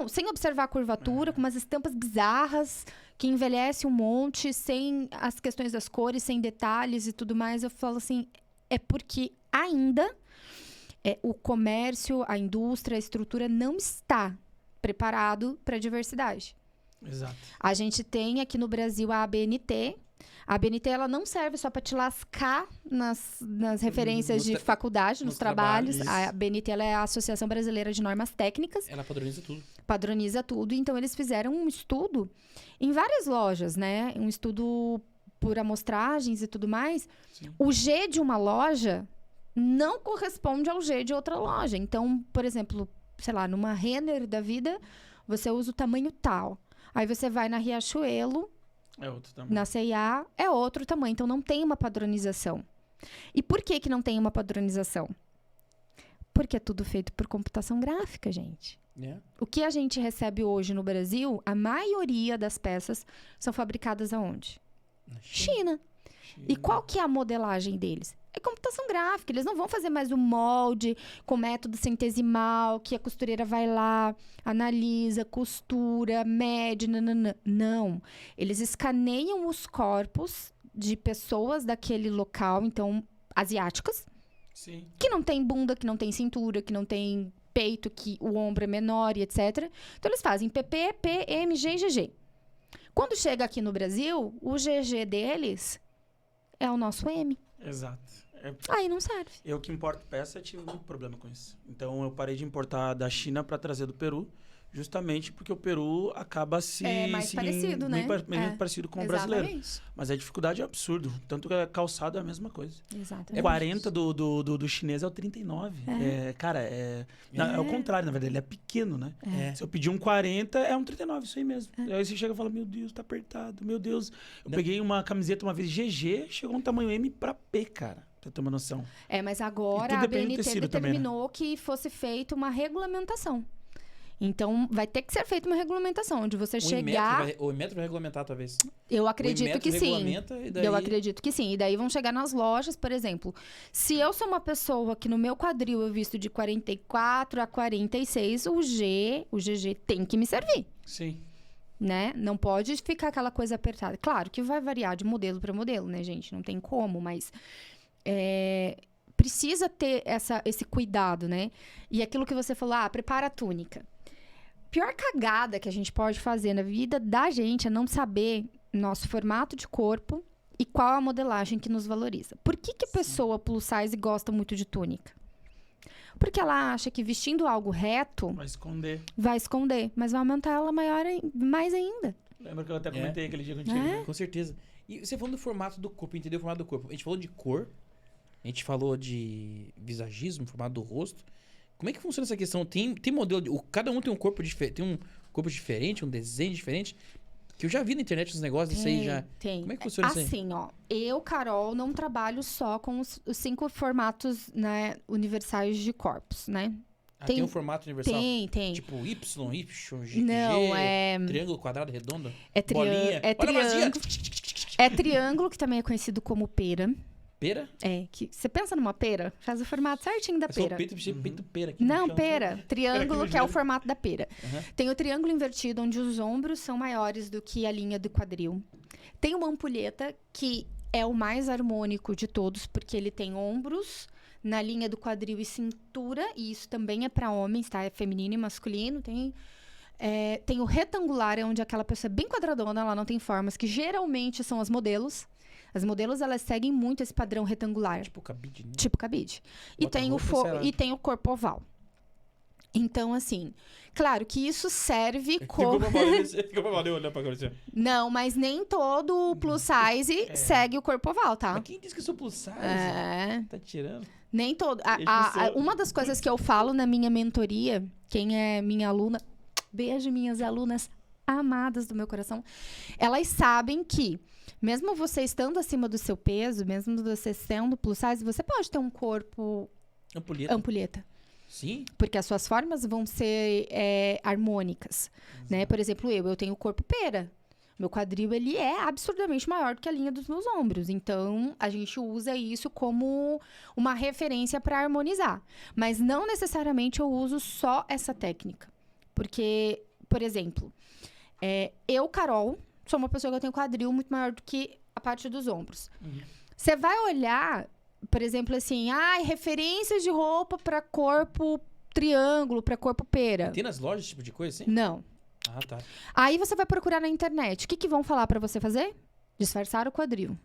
sem observar a curvatura, com umas estampas bizarras, que envelhece um monte, sem as questões das cores, sem detalhes e tudo mais. Eu falo assim, é porque ainda o comércio, a indústria, a estrutura não está preparado para a diversidade. Exato. A gente tem aqui no Brasil a ABNT. A ABNT ela não serve só para te lascar nas referências de faculdade, nos trabalhos. A ABNT ela é a Associação Brasileira de Normas Técnicas. Ela padroniza tudo. Padroniza tudo. Então, eles fizeram um estudo em várias lojas, né? Um estudo por amostragens e tudo mais. Sim. O G de uma loja não corresponde ao G de outra loja. Então, por exemplo, sei lá, numa Renner da vida, você usa o tamanho tal. Aí você vai na Riachuelo, é outro tamanho. na C&A, é outro tamanho. Então, não tem uma padronização. E por que não tem uma padronização? Porque é tudo feito por computação gráfica, gente. O que a gente recebe hoje no Brasil, a maioria das peças são fabricadas aonde? Na China. E qual que é a modelagem deles? É computação gráfica. Eles não vão fazer mais o molde com método centesimal, que a costureira vai lá, analisa, costura, mede, nananã. Não. Eles escaneiam os corpos de pessoas daquele local, então, asiáticas, Sim. que não tem bunda, que não tem cintura, que não tem peito, que o ombro é menor e etc. Então, eles fazem PP, P, M, G e GG. Quando chega aqui no Brasil, o GG deles é o nosso M. Exato. Aí não serve. Eu que importo peça, tive muito problema com isso. Então, eu parei de importar da China para trazer do Peru, justamente porque o Peru acaba mais parecido, né? Muito parecido com o brasileiro. Mas a dificuldade é absurdo. Tanto que calçado é a mesma coisa. Exatamente. 40 do chinês é o 39. É o contrário, na verdade. Ele é pequeno, né? Se eu pedir um 40, é um 39, isso aí mesmo. Aí você chega e fala, meu Deus, tá apertado. Meu Deus. Eu peguei uma camiseta uma vez GG, chegou um tamanho M pra P, cara. Pra ter uma noção. Mas agora a BNT determinou que fosse feita uma regulamentação. Então, vai ter que ser feita uma regulamentação, onde você chegar... O Inmetro vai regulamentar, talvez. Eu acredito que sim. Daí... Eu acredito que sim. E daí vão chegar nas lojas, por exemplo. Se eu sou uma pessoa que no meu quadril eu visto de 44 a 46, o GG tem que me servir. Sim. Né? Não pode ficar aquela coisa apertada. Claro que vai variar de modelo para modelo, né, gente? Não tem como, mas... precisa ter esse cuidado, né? E aquilo que você falou, prepara a túnica. Pior cagada que a gente pode fazer na vida da gente é não saber nosso formato de corpo e qual a modelagem que nos valoriza. Por que a pessoa plus size gosta muito de túnica? Porque ela acha que vestindo algo reto... Vai esconder, mas vai aumentar ela mais ainda. Lembra que eu até comentei aquele dia contigo, né? Com certeza. E você falando do formato do corpo, entendeu o formato do corpo. A gente falou de cor, a gente falou de visagismo, formato do rosto. Como é que funciona essa questão? Tem modelo... Cada um tem um corpo diferente, um desenho diferente. Que eu já vi na internet os negócios disso aí já. Tem. Como é que funciona isso aí? Assim, eu, Carol, não trabalho só com os 5 formatos, né, universais de corpos, né? Tem um formato universal? Tem. Tipo Y, G, não, triângulo, quadrado, redondo? Bolinha. É triângulo, que também é conhecido como pera. Pera? Que você pensa numa pera, faz o formato certinho da pera. Peito pera aqui. Não, pera. Triângulo, que é o formato da pera. Uhum. Tem o triângulo invertido, onde os ombros são maiores do que a linha do quadril. Tem uma ampulheta, que é o mais harmônico de todos, porque ele tem ombros na linha do quadril e cintura, e isso também é para homens, tá? É feminino e masculino. Tem o retangular, é onde aquela pessoa é bem quadradona, ela não tem formas, que geralmente são as modelos. As modelos, elas seguem muito esse padrão retangular. Tipo cabide, né? Tipo cabide. E tem o corpo oval. Então, assim, claro que isso serve como... Fica pra valer olhar pra cara assim. Não, mas nem todo plus size segue o corpo oval, tá? Mas quem disse que eu sou plus size? Tá tirando? Nem todo. Deixa eu só- Uma das coisas que eu falo na minha mentoria, quem é minha aluna, beijo minhas alunas amadas do meu coração, elas sabem que, mesmo você estando acima do seu peso, mesmo você sendo plus size, você pode ter um corpo ampulheta. Sim? Porque as suas formas vão ser harmônicas, né? Por exemplo, eu tenho o corpo pera. Meu quadril, ele é absurdamente maior do que a linha dos meus ombros. Então, a gente usa isso como uma referência para harmonizar. Mas não necessariamente eu uso só essa técnica. Porque, por exemplo, eu, Carol, sou uma pessoa que eu tenho quadril muito maior do que a parte dos ombros. Você vai olhar, por exemplo, assim, referências de roupa para corpo triângulo, para corpo pera. Tem nas lojas esse tipo de coisa, assim? Não. Ah, tá. Aí você vai procurar na internet. O que vão falar pra você fazer? Disfarçar o quadril.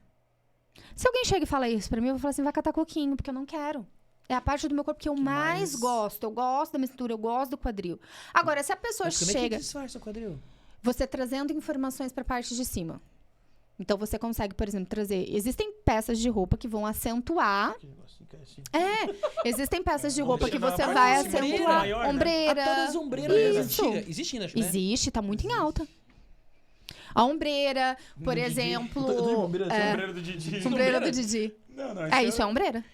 Se alguém chega e fala isso pra mim, eu vou falar assim, vai catar coquinho, porque eu não quero. É a parte do meu corpo que eu mais gosto. Eu gosto da mistura, eu gosto do quadril. Agora, se a pessoa Mas como é que chega... disfarça o quadril? Você trazendo informações pra parte de cima. Então, você consegue, por exemplo, trazer... Existem peças de roupa que vão acentuar... Que negocinho que é assim. Existem peças de roupa que deixar na você parte vai de cima, acentuar. maior, né? Ombreira. Todas as ombreiras Isso. antigas. Existe ainda, acho, né? Existe, tá muito em alta. A ombreira, por exemplo... Sombreiro do Didi. Ombreira do Didi. Não, Isso é ombreira.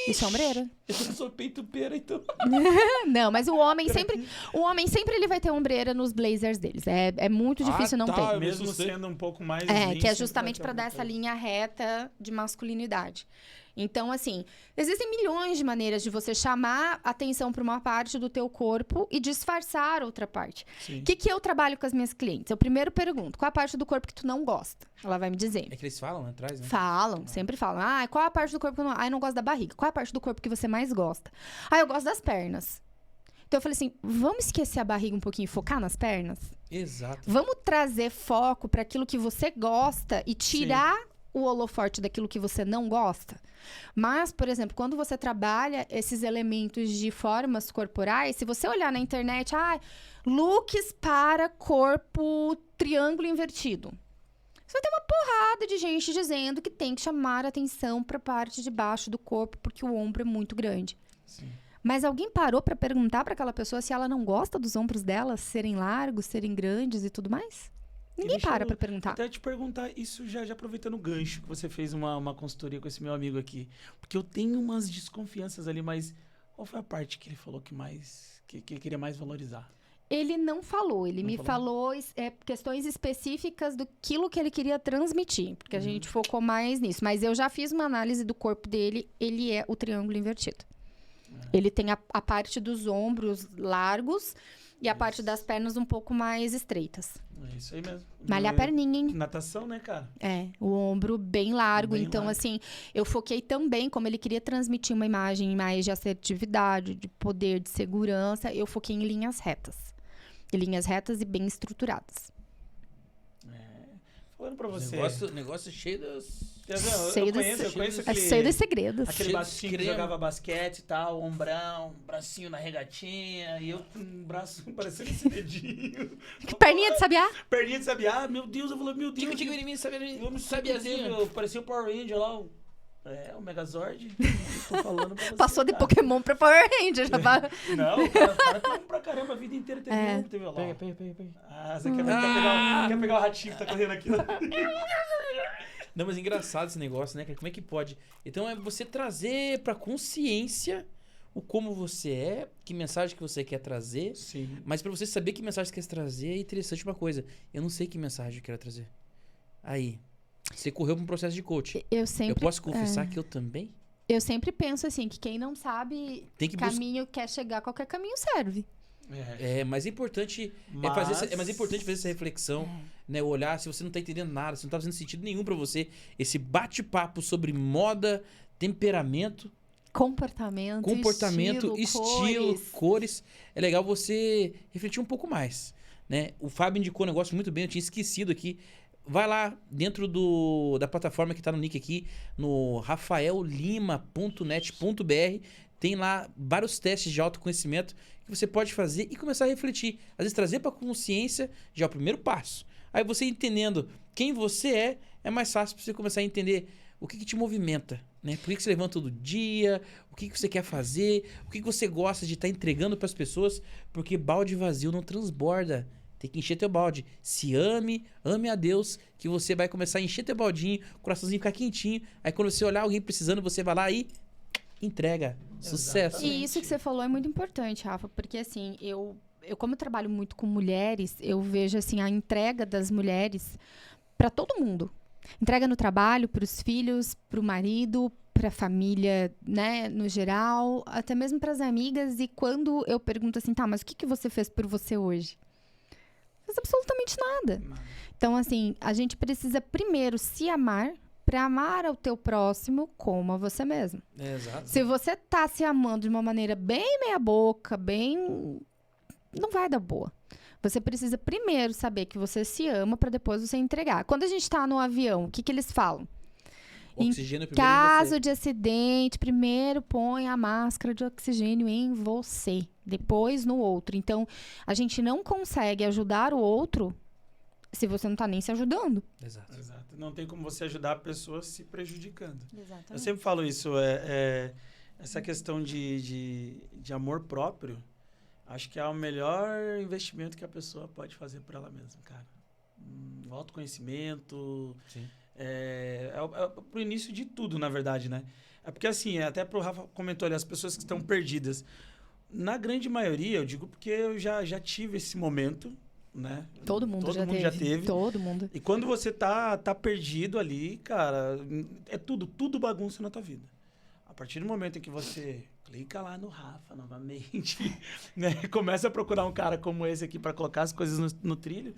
Isso é ombreira. Eu não sou peito pera, então. Não, mas o homem sempre ele vai ter ombreira nos blazers deles. É muito difícil não ter. Mesmo sendo um pouco mais... Que é justamente para dar essa linha reta de masculinidade. Então, assim, existem milhões de maneiras de você chamar atenção para uma parte do teu corpo e disfarçar outra parte. O que eu trabalho com as minhas clientes? Eu primeiro pergunto, qual a parte do corpo que tu não gosta? Ela vai me dizer. É que eles falam, né? Atrás, né? Falam, sempre falam. Qual a parte do corpo que eu não... eu não gosto da barriga. Qual a parte do corpo que você mais gosta? Eu gosto das pernas. Então eu falei assim, vamos esquecer a barriga um pouquinho e focar nas pernas? Exato. Vamos trazer foco para aquilo que você gosta e tirar o holofote daquilo que você não gosta? Mas, por exemplo, quando você trabalha esses elementos de formas corporais, se você olhar na internet, looks para corpo triângulo invertido. Você vai ter uma porrada de gente dizendo que tem que chamar atenção para a parte de baixo do corpo porque o ombro é muito grande. Sim. Mas alguém parou para perguntar para aquela pessoa se ela não gosta dos ombros dela serem largos, serem grandes e tudo mais? Ninguém para pra perguntar. Até te perguntar isso já aproveitando o gancho que você fez uma consultoria com esse meu amigo aqui. Porque eu tenho umas desconfianças ali, mas qual foi a parte que ele falou que queria mais valorizar? Ele não falou, ele me falou questões específicas do que ele queria transmitir, porque a gente focou mais nisso. Mas eu já fiz uma análise do corpo dele, ele é o triângulo invertido. Ele tem a parte dos ombros largos e a parte das pernas um pouco mais estreitas. É isso aí mesmo. Malhar a perninha, hein? Natação, né, cara? O ombro bem largo. Bem Então, largo. assim, eu foquei também, como ele queria transmitir uma imagem mais de assertividade, de poder, de segurança, eu foquei em linhas retas. Linhas retas e bem estruturadas. Falando pra você. Negócio cheio das... Cheio Eu conheço É cheio de segredos. aquele Cheio de baixinho que creme. jogava basquete e tal, ombrão, bracinho na regatinha, e eu com um braço parecendo esse dedinho. Perninha de sabiá? Perninha de sabiá, meu Deus, eu falei, meu Deus. Tico, em mim, Eu me sabiazinho. parecia o Power Ranger lá, o Megazord. Tô falando pra você. Passou de cara. Pokémon pra Power Ranger. Já tá... Não, o cara tem um pra caramba, a vida inteira teve um, teve lá. Pega. Você quer pegar o ratinho que tá correndo aqui. Não, mas é engraçado esse negócio, né? Como é que pode? Então é você trazer pra consciência o como você é, que mensagem que você quer trazer. Sim. Mas pra você saber que mensagem você quer trazer, é interessante uma coisa. Eu não sei que mensagem eu quero trazer. Aí, você correu pra um processo de coaching. Eu posso confessar que eu também? Eu sempre penso assim, que quem não sabe Tem que caminho quer chegar, qualquer caminho serve. Mas é importante é mais importante fazer essa reflexão, né? Olhar se você não tá entendendo nada, se não tá fazendo sentido nenhum pra você. Esse bate-papo sobre moda, temperamento, Comportamento, estilo, cores. É legal você refletir um pouco mais, né? O Fábio indicou um negócio muito bem, eu tinha esquecido aqui. Vai lá dentro da plataforma que tá no nick aqui, no rafaellima.net.br. tem lá vários testes de autoconhecimento que você pode fazer e começar a refletir. Às vezes trazer para consciência já é o primeiro passo. Aí você entendendo quem você é mais fácil para você começar a entender o que te movimenta, né? Por que você levanta todo dia, o que você quer fazer, o que você gosta de estar entregando para as pessoas, porque balde vazio não transborda. Tem que encher teu balde. Se ame a Deus, que você vai começar a encher teu baldinho, o coraçãozinho ficar quentinho. Aí quando você olhar alguém precisando, você vai lá e entrega. Sucesso. E isso que você falou é muito importante, Rafa, porque assim, eu como trabalho muito com mulheres, eu vejo assim a entrega das mulheres para todo mundo. Entrega no trabalho, para os filhos, para o marido, para a família, né, no geral, até mesmo para as amigas. E quando eu pergunto assim, tá, mas o que você fez por você hoje? Não fez absolutamente nada. Então, assim, a gente precisa primeiro se amar para amar ao teu próximo como a você mesmo. Exato. Se você tá se amando de uma maneira bem meia boca, bem... não vai dar boa. Você precisa primeiro saber que você se ama para depois você entregar. Quando a gente tá no avião, o que eles falam? Oxigênio Em primeiro em caso você. de acidente, primeiro põe a máscara de oxigênio em você, depois no outro. Então, a gente não consegue ajudar o outro se você não tá nem se ajudando. Exato. Exato. Não tem como você ajudar a pessoa se prejudicando. Exatamente. Eu sempre falo isso, essa questão de amor próprio, acho que é o melhor investimento que a pessoa pode fazer por ela mesma, cara. O autoconhecimento, Sim. pro início de tudo, na verdade, né? É porque assim, até pro Rafa comentou ali, as pessoas que estão perdidas. Na grande maioria, eu digo porque eu já tive esse momento, né? Todo mundo já teve. Todo mundo. E quando você tá perdido ali, cara, é tudo bagunça na tua vida. A partir do momento em que você clica lá no Rafa novamente, né? Começa a procurar um cara como esse aqui para colocar as coisas no trilho,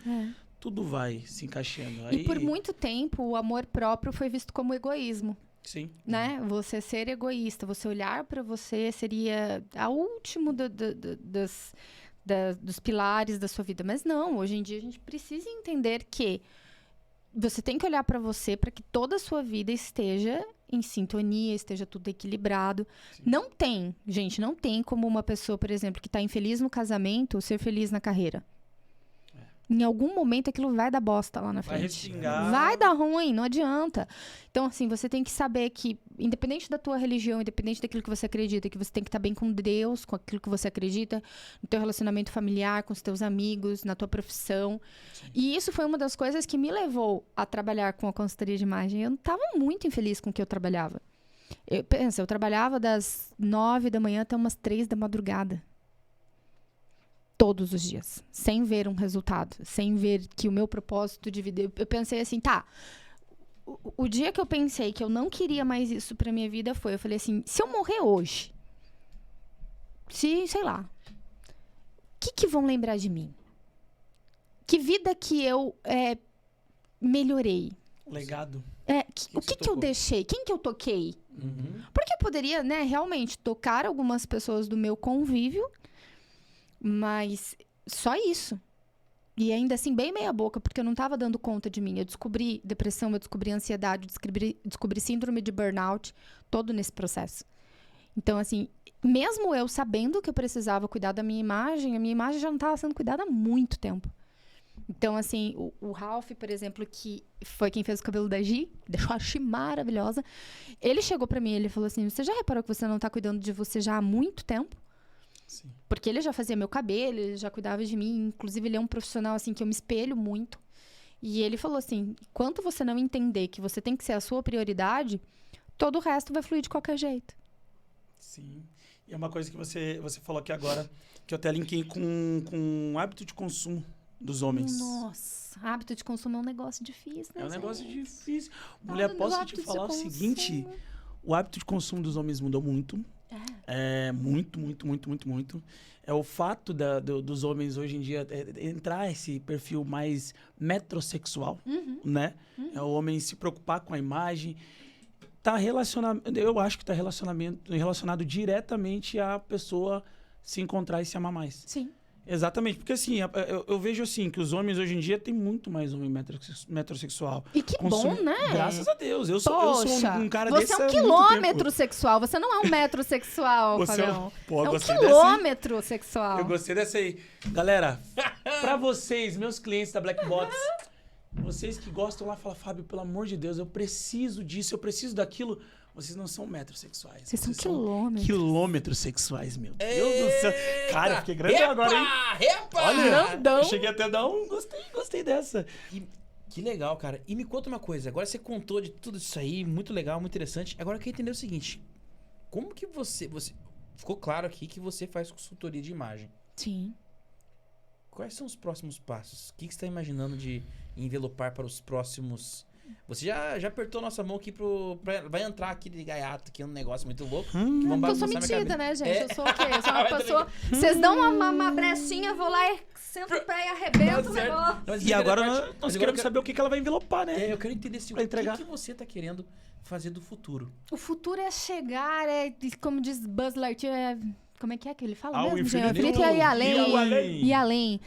tudo vai se encaixando. Aí, E por muito tempo, o amor próprio foi visto como egoísmo, sim. né? Você ser egoísta, você olhar para você seria a último dos pilares da sua vida. Mas não, hoje em dia a gente precisa entender que você tem que olhar para você para que toda a sua vida esteja em sintonia, esteja tudo equilibrado. Sim. Não tem como uma pessoa, por exemplo, que está infeliz no casamento, ser feliz na carreira. Em algum momento aquilo vai dar bosta lá na Vai frente. respingar. Vai dar ruim, não adianta. Então, assim, você tem que saber que, independente da tua religião, independente daquilo que você acredita, que você tem que estar bem com Deus, com aquilo que você acredita, no teu relacionamento familiar, com os teus amigos, na tua profissão. Sim. E isso foi uma das coisas que me levou a trabalhar com a consultoria de imagem. Eu não estava muito infeliz com o que eu trabalhava. Eu trabalhava das 9 da manhã até umas 3 da madrugada. Todos os dias, sem ver um resultado, sem ver que o meu propósito de vida... Eu pensei assim, tá, o dia que eu pensei que eu não queria mais isso pra minha vida foi, eu falei assim, se eu morrer hoje, sei lá, o que vão lembrar de mim? Que vida que eu melhorei? Legado. O que eu deixei? Quem que eu toquei? Uhum. Porque eu poderia, né, realmente tocar algumas pessoas do meu convívio, mas só isso. E ainda assim, bem meia boca, porque eu não estava dando conta de mim. Eu descobri depressão, eu descobri ansiedade, descobri síndrome de burnout, todo nesse processo. Então, assim, mesmo eu sabendo que eu precisava cuidar da minha imagem, a minha imagem já não estava sendo cuidada há muito tempo. Então, assim, o Ralph, por exemplo, que foi quem fez o cabelo da Gi, deixou a Gi maravilhosa, ele chegou pra mim, ele falou assim, você já reparou que você não tá cuidando de você já há muito tempo? Sim. Porque ele já fazia meu cabelo, ele já cuidava de mim. Inclusive, ele é um profissional, assim, que eu me espelho muito. E ele falou assim, enquanto você não entender que você tem que ser a sua prioridade, todo o resto vai fluir de qualquer jeito. Sim. E é uma coisa que você falou aqui agora, que eu até linkei com o hábito de consumo dos homens. Nossa, hábito de consumo é um negócio difícil, né, É um negócio gente? difícil. Mulher, do posso hábito te de falar o consumo. seguinte? O hábito de consumo dos homens mudou muito. Muito, muito, muito, muito, muito. É o fato dos homens hoje em dia entrar esse perfil mais metrosexual, né? É o homem se preocupar com a imagem. Eu acho que está relacionado diretamente à pessoa se encontrar e se amar mais. Sim. Exatamente, porque assim, eu vejo assim, que os homens hoje em dia tem muito mais homem metrosexual. E que bom, né? Graças a Deus, eu sou um cara desse você é um há muito quilômetro tempo. sexual, você não é um metrosexual, Você é Fabião. Pô, É um gostei dessa aí. quilômetro sexual. Eu gostei dessa aí. Galera, pra vocês, meus clientes da Black Box, vocês que gostam lá, falam, Fábio, pelo amor de Deus, eu preciso disso, eu preciso daquilo. Vocês não são metrosexuais. Vocês são são quilômetros. quilômetros sexuais, meu Deus do céu. Cara, eu fiquei grande agora, hein? Epa! Olha, grandão. eu cheguei até a dar um... Gostei dessa. Que legal, cara. E me conta uma coisa. Agora você contou de tudo isso aí, muito legal, muito interessante. Agora eu queria entender o seguinte. Como que você... Ficou claro aqui que você faz consultoria de imagem. Sim. Quais são os próximos passos? O que você está imaginando de envelopar para os próximos... Você já apertou nossa mão aqui vai entrar aqui de gaiato, que é um negócio muito louco. Que vão Porque eu sou bagunçar minha metida, cabeça. né, gente? Eu sou o quê? Eu sou uma pessoa... Vocês dão uma brechinha, eu vou lá e sento o pé e arrebento o certo. negócio. Mas E agora mas nós agora eu queremos quero- saber o que ela vai envelopar, né? eu quero entender se, Pra o entregar. que você tá querendo fazer do futuro. O futuro é chegar, como diz Buzz Lightyear, como é que ele fala Ao mesmo, gente? infinito E além. e ao além. E além.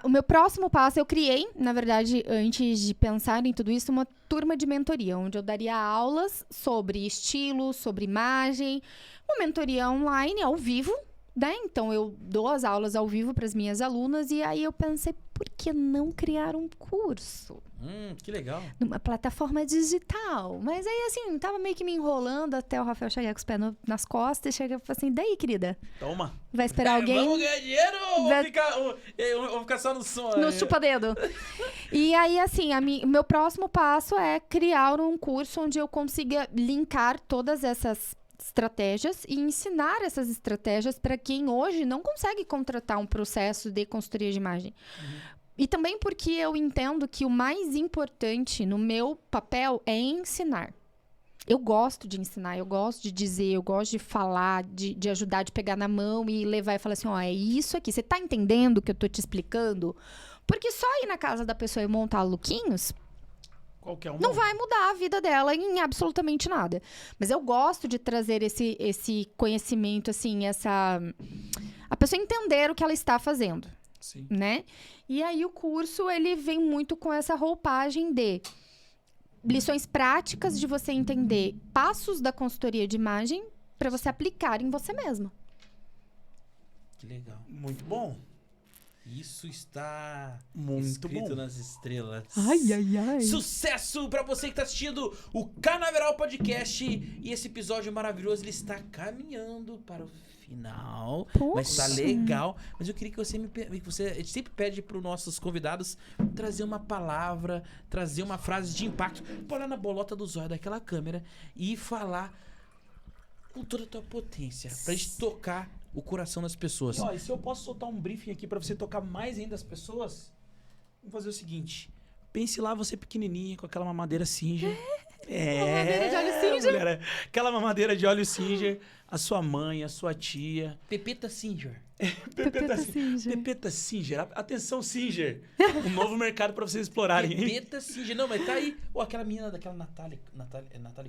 O meu próximo passo, eu criei, na verdade, antes de pensar em tudo isso, uma turma de mentoria, onde eu daria aulas sobre estilo, sobre imagem, uma mentoria online, ao vivo, né? Então, eu dou as aulas ao vivo para as minhas alunas, e aí eu pensei, por que não criar um curso? Que legal. Numa plataforma digital. Mas aí, assim, tava meio que me enrolando até o Rafael chegar com os pés nas costas e chegar e falar assim, daí, querida, Toma. vai esperar alguém? Vamos ganhar dinheiro ou Vai- vou ficar só no som? No chupa-dedo. E aí, assim, o meu próximo passo é criar um curso onde eu consiga linkar todas essas estratégias e ensinar essas estratégias para quem hoje não consegue contratar um processo de consultoria de imagem. E também porque eu entendo que o mais importante no meu papel é ensinar. Eu gosto de ensinar, eu gosto de dizer, eu gosto de falar, de ajudar, de pegar na mão e levar e falar assim, ó, é isso aqui. Você tá entendendo o que eu tô te explicando? Porque só ir na casa da pessoa e montar lookinhos Qualquer um. não vai mudar a vida dela em absolutamente nada. Mas eu gosto de trazer esse conhecimento, assim, a pessoa entender o que ela está fazendo, Sim. né? E aí o curso, ele vem muito com essa roupagem de lições práticas de você entender passos da consultoria de imagem para você aplicar em você mesma. Que legal. Muito bom. Isso está Muito escrito bom. nas estrelas. ai. Sucesso pra você que tá assistindo o Canaveral Podcast. E esse episódio maravilhoso, ele está caminhando para o final. Mas tá Poxa. legal. Mas eu queria que você a gente sempre pede pros nossos convidados trazer uma palavra, trazer uma frase de impacto. Pôr lá na bolota do zóio daquela câmera e falar com toda a tua potência. Pra gente tocar o coração das pessoas. E, ó, e se eu posso soltar um briefing aqui pra você tocar mais ainda as pessoas, vamos fazer o seguinte. Pense lá você pequenininha com aquela mamadeira Singer. Mamadeira de óleo Singer? Mulher, aquela mamadeira de óleo Singer. A sua mãe, a sua tia. Pepeta Singer. Pepeta Singer. Pepeta Singer. Atenção, Singer. Um novo mercado pra vocês explorarem, hein? Pepeta Singer. Não, mas tá aí. Ô, aquela menina daquela Natália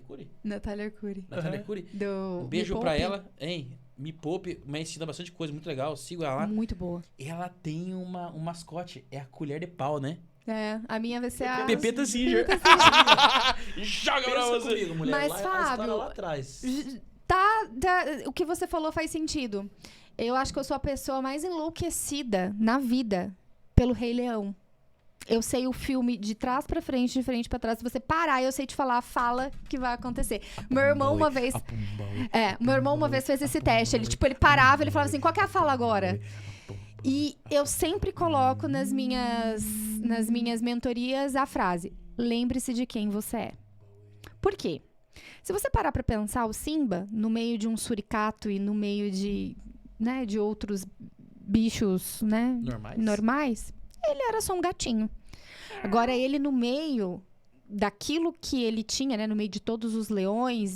Cury? Natália Arcuri. Natália Cury. Do Um beijo Me pra Poupe. ela. Hein? Me Poupe. Mas ensina bastante coisa, muito legal. Sigo ela lá. Muito boa. Ela tem um mascote. É a colher de pau, né? É, a minha vai ser a... Pepeta Singer. Joga pra Pensa você. comigo, mulher. Mas, lá, a história Fábio, lá atrás. O que você falou faz sentido. Eu acho que eu sou a pessoa mais enlouquecida na vida pelo Rei Leão. Eu sei o filme de trás pra frente, de frente pra trás. Se você parar, eu sei te falar a fala que vai acontecer. Meu irmão uma vez... meu irmão uma vez fez esse teste. Ele parava, ele falava assim, qual que é a fala agora? E eu sempre coloco nas minhas mentorias a frase, lembre-se de quem você é. Por quê? Se você parar pra pensar, o Simba, no meio de um suricato e no meio de outros bichos, né, normais, ele era só um gatinho. Agora, ele no meio daquilo que ele tinha, né, no meio de todos os leões,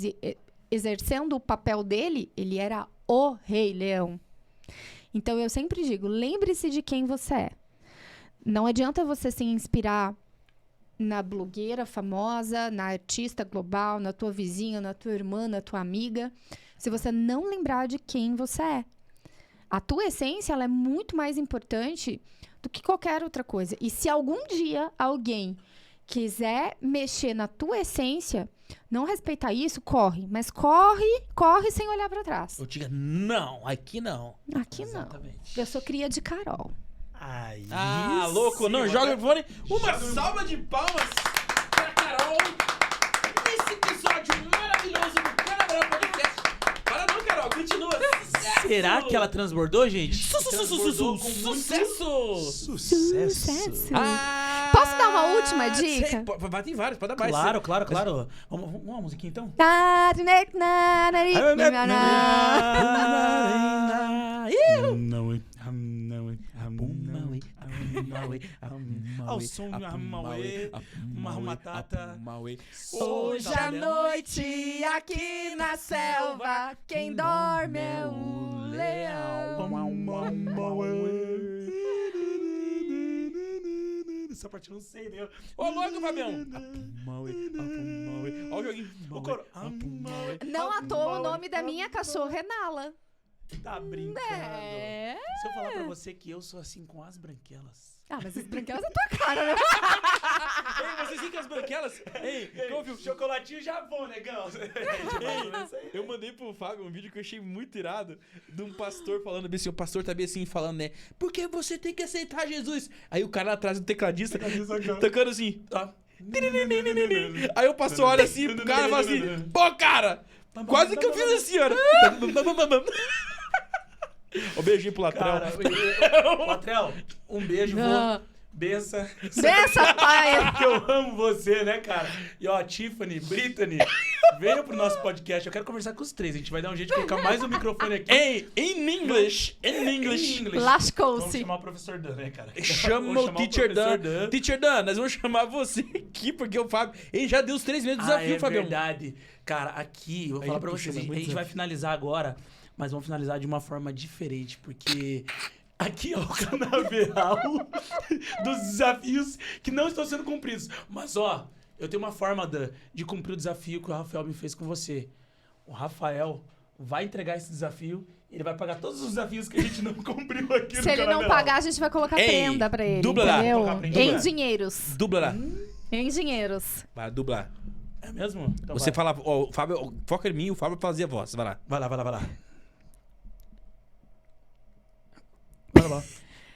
exercendo o papel dele, ele era o Rei Leão. Então, eu sempre digo, lembre-se de quem você é. Não adianta você se inspirar na blogueira famosa, na artista global, na tua vizinha, na tua irmã, na tua amiga, se você não lembrar de quem você é. A tua essência, ela é muito mais importante do que qualquer outra coisa. E se algum dia alguém quiser mexer na tua essência, não respeitar isso, corre. Mas corre sem olhar pra trás. Eu diga, não, aqui não. Aqui Exatamente. não. Eu sou cria de Carol. Aí Louco, sim, não, mano. joga o fone. Uma Joga o- salva de palmas pra Carol nesse episódio maravilhoso do Canadá Podcast. Para não, Carol, continua. Será que ela transbordou, gente? Transbordou com muito Sucesso! Sucesso. Ah, Posso dar uma última dica? sei, tem vários, pode dar mais. Claro. Vamos uma musiquinha então? Ao som de uma matata. Hoje à noite, aqui na selva, quem dorme é o leão. Essa parte eu não sei, né? Ô, louco, Fabião. Olha o joguinho. O coro. Não à toa o nome da minha cachorra é Nala. Tá brincando. É. Se eu falar pra você que eu sou assim com as branquelas. Ah, mas as branquelas é tua cara, né? Ei, vocês ficam as branquelas? Ei, ouviu? Chocolatinho Japão, negão. Eu mandei pro Fábio um vídeo que eu achei muito irado de um pastor falando bem assim, o pastor tá bem assim falando, né? Porque você tem que aceitar Jesus. Aí o cara lá atrás do tecladista tocando assim, ó. Aí o pastor olha assim pro cara e fala assim, pô, cara, quase que eu fiz assim, ó. Um beijinho pro Latrel. Cara, Latrel, um beijo, Ah. vô. Bença. Bença, pai! Que eu amo você, né, cara? E ó, Tiffany, Brittany, venham pro nosso podcast. Eu quero conversar com os três. A gente vai dar um jeito de colocar mais um microfone aqui. Ei, in English. Vamos Lascou-se. chamar o professor Dan, né, cara? Chama Vou o chamar Teacher professor Dan. Teacher Dan, nós vamos chamar você aqui, porque o Fábio... Ele já deu os 3 meses do desafio, é Fabião. verdade. Cara, aqui, eu vou falar pra vocês, a gente vai finalizar agora, mas vamos finalizar de uma forma diferente, porque... Aqui é o canaveral dos desafios que não estão sendo cumpridos. Mas, ó, eu tenho uma forma de cumprir o desafio que o Rafael me fez com você. O Rafael vai entregar esse desafio e ele vai pagar todos os desafios que a gente não cumpriu aqui no Se ele não canaveral. pagar, a gente vai colocar Ei, prenda pra ele, dubla lá. entendeu? Colocar prenda. Em Dubla. dinheiros. Dubla lá. Em dinheiros. Vai, dublar. É mesmo? Então Você vai. fala... Ó, o Fábio... Foca em mim, o Fábio fazia a voz. Vai lá. Vai lá. Vai lá.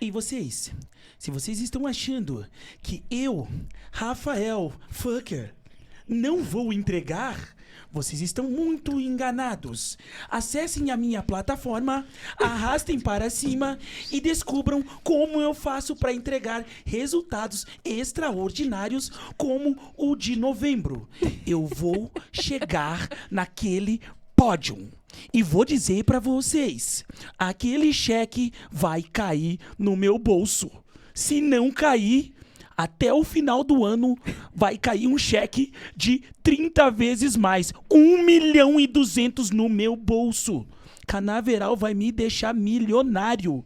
E vocês? Se vocês estão achando que eu, Rafael Fucker, não vou entregar, vocês estão muito enganados. Acessem a minha plataforma, arrastem para cima e descubram como eu faço para entregar resultados extraordinários como o de novembro. Eu vou chegar naquele pódio. E vou dizer pra vocês, aquele cheque vai cair no meu bolso. Se não cair, até o final do ano vai cair um cheque de 30 vezes mais. 1.200.000 no meu bolso. Canaveral vai me deixar milionário.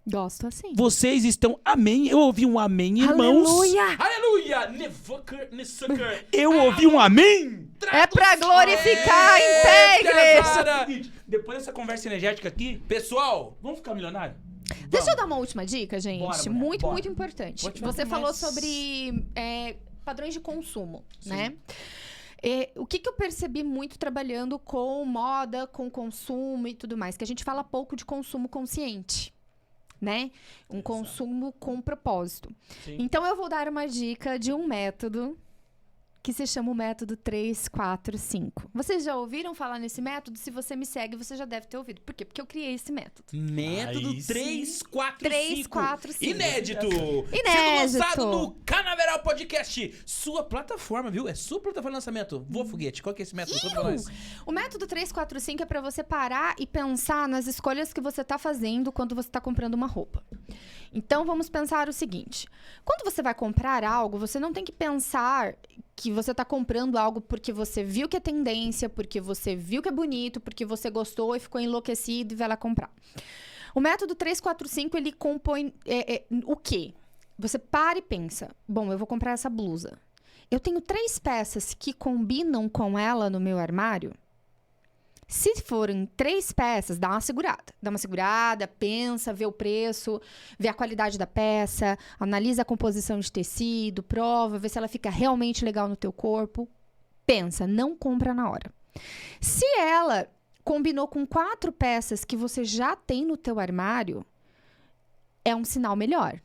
Gosto assim. Vocês estão... Amém. Eu ouvi um amém, irmãos. Aleluia! Aleluia! Nefucker, Nissucker. Eu ouvi um amém. É pra glorificar em pé, igreja! Depois dessa conversa energética aqui, Pessoal, vamos ficar milionário? Deixa eu dar uma última dica, gente. Bora, mulher, muito, bora. muito importante. Vou te Você dar falou mais- sobre padrões de consumo, né? O que eu percebi muito trabalhando com moda, com consumo e tudo mais? Que a gente fala pouco de consumo consciente, né? Um consumo com propósito. Sim. Então, eu vou dar uma dica de um método que se chama o método 3-4-5. Vocês já ouviram falar nesse método? Se você me segue, você já deve ter ouvido. Por quê? Porque eu criei esse método. método Aí sim. 3, 4, 3, 5. 4, 5. Inédito! Sendo Inédito. lançado no Canaveral Podcast. Sua plataforma, viu? É sua plataforma de lançamento. Voa Foguete, qual que é esse método? Conta pra nós. O método 3-4-5 é para você parar e pensar nas escolhas que você tá fazendo quando você tá comprando uma roupa. Então, vamos pensar o seguinte. Quando você vai comprar algo, você não tem que pensar que você tá comprando algo porque você viu que é tendência, porque você viu que é bonito, porque você gostou e ficou enlouquecido e vai lá comprar. O método 3-4-5, ele compõe o quê? Você para e pensa, bom, eu vou comprar essa blusa. Eu tenho 3 peças que combinam com ela no meu armário? Se forem 3 peças, dá uma segurada. Dá uma segurada, pensa, vê o preço, vê a qualidade da peça, analisa a composição de tecido, prova, vê se ela fica realmente legal no teu corpo. Pensa, não compra na hora. Se ela combinou com 4 peças que você já tem no teu armário, é um sinal melhor.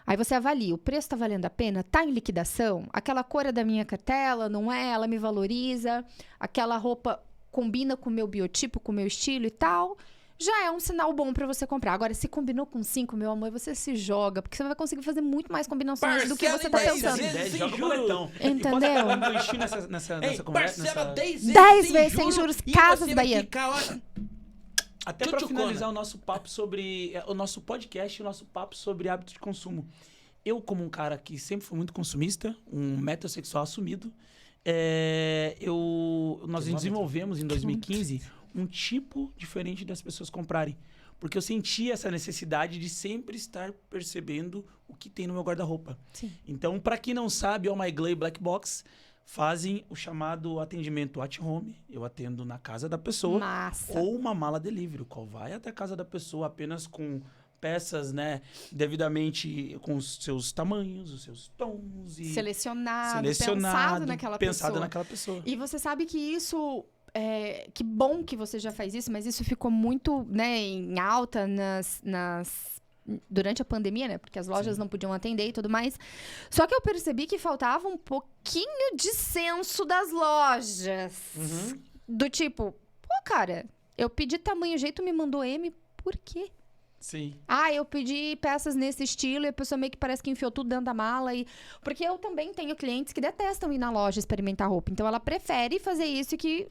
Aí você avalia, o preço está valendo a pena? Está em liquidação? Aquela cor é da minha cartela, não é? Ela me valoriza? Aquela roupa combina com o meu biotipo, com o meu estilo e tal? Já é um sinal bom para você comprar. Agora, se combinou com 5, meu amor, você se joga, porque você vai conseguir fazer muito mais combinações do que você tá Parcela em pensando. 10 vezes Joga o sem juros. boletão. Entendeu? E quando investir nessa Ei, conversa, parcela nessa... 10 vezes 10 vezes sem juros, e Casas você vai Bahia. ficar, olha, Até para finalizar o nosso papo sobre... O nosso podcast e o nosso papo sobre hábitos de consumo. Eu, como um cara que sempre fui muito consumista, um metrosexual assumido, nós desenvolvemos em 2015 um tipo diferente das pessoas comprarem. Porque eu sentia essa necessidade de sempre estar percebendo o que tem no meu guarda-roupa. Sim. Então, para quem não sabe, o My Glow e Black Box fazem o chamado atendimento at home. Eu atendo na casa da pessoa. Massa. Ou uma mala delivery, qual vai até a casa da pessoa apenas com peças, né, devidamente com os seus tamanhos, os seus tons e Selecionado, pensado naquela pessoa. naquela pessoa. E você sabe que isso... que bom que você já faz isso, mas isso ficou muito, né, em alta durante a pandemia, né? Porque as lojas não podiam atender e tudo mais. Só que eu percebi que faltava um pouquinho de senso das lojas. Do tipo, pô, cara, eu pedi tamanho, jeito, me mandou M, por quê? Sim. Ah, eu pedi peças nesse estilo e a pessoa meio que parece que enfiou tudo dentro da mala. Porque eu também tenho clientes que detestam ir na loja experimentar roupa. Então, ela prefere fazer isso que,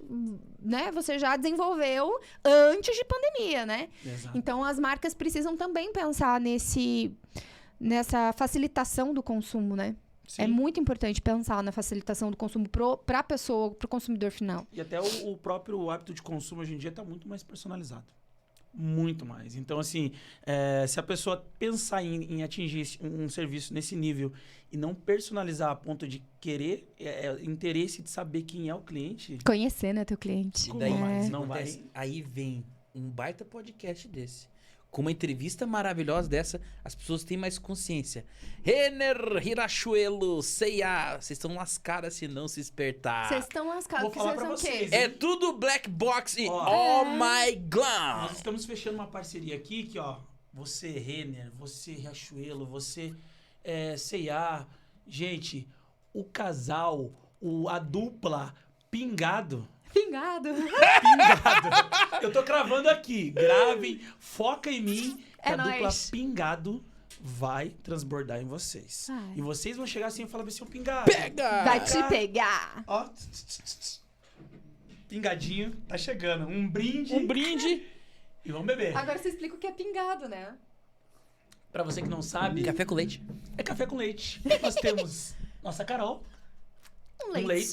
né, você já desenvolveu antes de pandemia, né? Exato. Então, as marcas precisam também pensar nessa facilitação do consumo, né? Sim. É muito importante pensar na facilitação do consumo para a pessoa, para o consumidor final. E até o próprio hábito de consumo hoje em dia está muito mais personalizado. Muito mais. Então, assim, se a pessoa pensar em atingir um serviço nesse nível e não personalizar a ponto de querer, interesse de saber quem é o cliente... Conhecer, né, teu cliente. E daí, Não acontece, vai. aí vem um baita podcast desse. Com uma entrevista maravilhosa dessa, as pessoas têm mais consciência. Renner, Hirachuelo, C&A, vocês estão lascadas se não se espertar. Vocês estão lascados, Vou que falar vocês pra são o quê? vocês. É tudo Black Box e Ó. Oh My Glam. Nós estamos fechando uma parceria aqui que, ó, você Renner, você Riachuelo, você C&A, gente, o casal, a dupla Pingado. Pingado. Eu tô cravando aqui. Gravem, foca em mim. Que É a dupla nóis. Pingado vai transbordar em vocês. Vai. E vocês vão chegar assim e falar assim, Pingado. Pega! Vai te pegar. Ó. Pingadinho, tá chegando. Um brinde. Um brinde. E vamos beber. Agora você explica o que é pingado, né? Pra você que não sabe, Café com leite. é café com leite. Nós temos nossa Carol, Um com leite,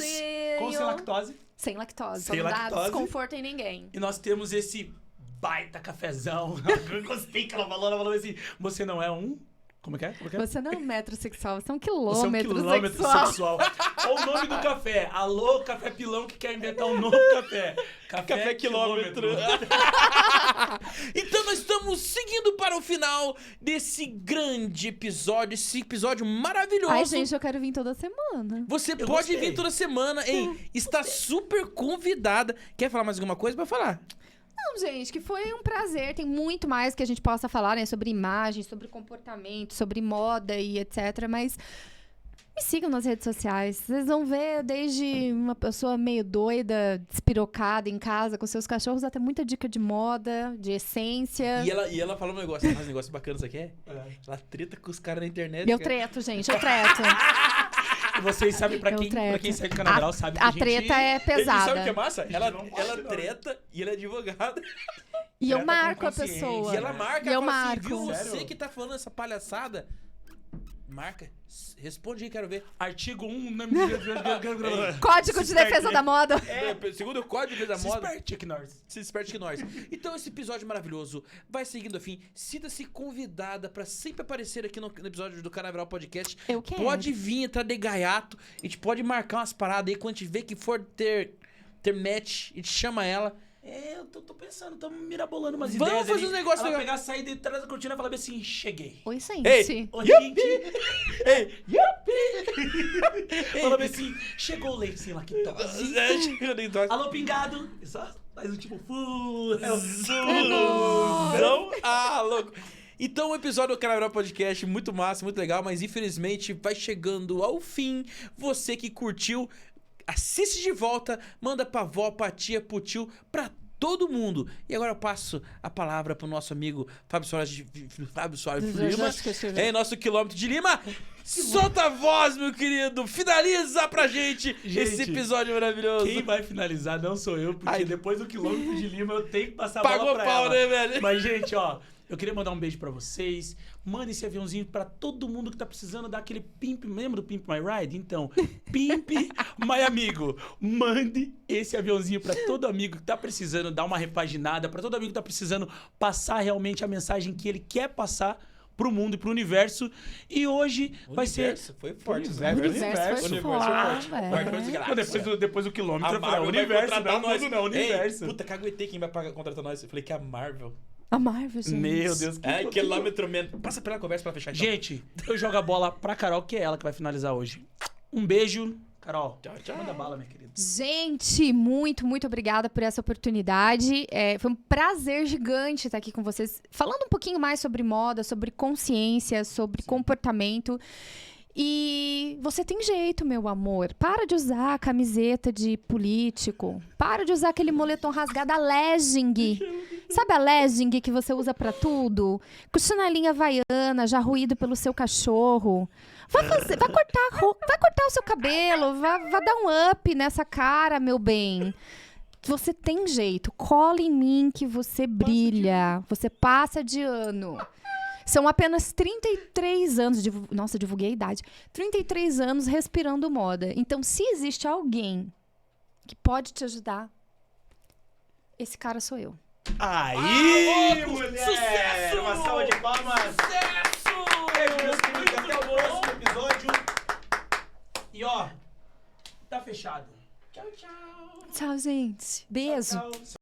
com sem lactose. Sem lactose. Sem Pra não dar lactose. desconforto em ninguém. E nós temos esse baita cafezão. Eu gostei que ela falou assim, você não é um... Como é que é? Como é que é? Você não é um metrosexual, você é um Você é um quilômetro, quilômetro sexual. sexual. Olha o nome do café. Alô, café pilão que quer inventar um novo café. Café quilômetro. Então nós estamos seguindo para o final desse grande episódio, esse episódio maravilhoso. Ai, gente, eu quero vir toda semana. Você Eu pode gostei. vir toda semana, hein? Está super convidada. Quer falar mais alguma coisa? Vai falar. Não, gente, que foi um prazer. Tem muito mais que a gente possa falar, né? Sobre imagem, sobre comportamento, sobre moda e etc. Mas me sigam nas redes sociais. Vocês vão ver desde uma pessoa meio doida, despirocada em casa com seus cachorros, até muita dica de moda, de essência. E ela falou um negócio, faz um negócio bacana, isso aqui é? Ela treta com os caras na internet. Eu cara. treto, gente, eu treto. E vocês sabem, pra Eu quem treto. segue o Canadral, sabe que A a gente... treta é E sabe o que é pesada. massa? Ela não pode, não. treta e ela é advogada. E eu Treta com marco a consciência. pessoa. E ela marca, E eu ela fala marco. assim, viu, Sério? você que tá falando essa palhaçada, marca, responde aí, quero ver. Artigo 1... Código de defesa da moda. Segundo o código da Se moda, esperte que nós. se desperte que nós. Então esse episódio maravilhoso vai seguindo a fim. Sinta-se convidada pra sempre aparecer aqui no episódio do Canaveral Podcast. Eu quero. Pode vir, entrar de gaiato. A gente pode marcar umas paradas aí. Quando a gente vê que for ter match, a gente chama ela. Eu tô pensando, tô mirabolando umas Vamos ideias fazer ali. uns negócios Ela legais. pegar, sair de trás da cortina e falar bem assim, cheguei. Oi, gente. Ei! Oi, Yupi! gente. Ei, Fala bem assim, chegou o leite sem lactose. Alô, pingado. Só faz um tipo, Não? Ah, louco. Então, o episódio do Canal Podcast, muito massa, muito legal, mas infelizmente vai chegando ao fim. Você que curtiu, assiste de volta, manda pra avó, pra tia, pro tio, pra todo mundo. E agora eu passo a palavra pro nosso amigo Fábio Soares de Lima. Nosso quilômetro de Lima. Solta a voz, meu querido. Finaliza pra gente esse episódio maravilhoso. Quem vai finalizar não sou eu, porque depois do quilômetro de Lima eu tenho que passar a Pagou bola pra pau, ela. né, velho? Mas, gente, ó, eu queria mandar um beijo pra vocês. Manda esse aviãozinho pra todo mundo que tá precisando dar aquele pimp. Lembra do Pimp My Ride? Então, Pimp My Amigo. Mande esse aviãozinho pra todo amigo que tá precisando dar uma repaginada, pra todo amigo que tá precisando passar realmente a mensagem que ele quer passar pro mundo e pro universo. E hoje vai ser... Foi forte. Universo foi forte, Depois do quilômetro, eu falei, Marvel universo, vai contratar não, nós. mundo não, universo. Ei, puta, caguetei quem vai contratar nós. Eu falei que é a Marvel. A Marvel, gente. Meu Deus, Quilômetro mesmo. Passa pela conversa pra fechar. Então. Gente, eu jogo a bola pra Carol, que é ela que vai finalizar hoje. Um beijo. Carol, Tchau. manda bala, minha querida. Gente, muito, muito obrigada por essa oportunidade. Foi um prazer gigante estar aqui com vocês, falando um pouquinho mais sobre moda, sobre consciência, sobre comportamento. E você tem jeito, meu amor. Para de usar a camiseta de político. Para de usar aquele moletom rasgado, a legging. Sabe a legging que você usa pra tudo? Com chinelinha havaiana, já ruído pelo seu cachorro. Vai cortar o seu cabelo, vai dar um up nessa cara, meu bem. Você tem jeito. Cola em mim que você brilha. Você passa de ano. São apenas 33 anos, nossa, divulguei a idade, 33 anos respirando moda. Então, se existe alguém que pode te ajudar, esse cara sou eu. Aí, louco! mulher! Sucesso! Uma salva de palmas! Sucesso! Beijo, meus queridos, até o próximo episódio. E ó, tá fechado. Tchau, tchau. Tchau, gente. Beijo. Tchau.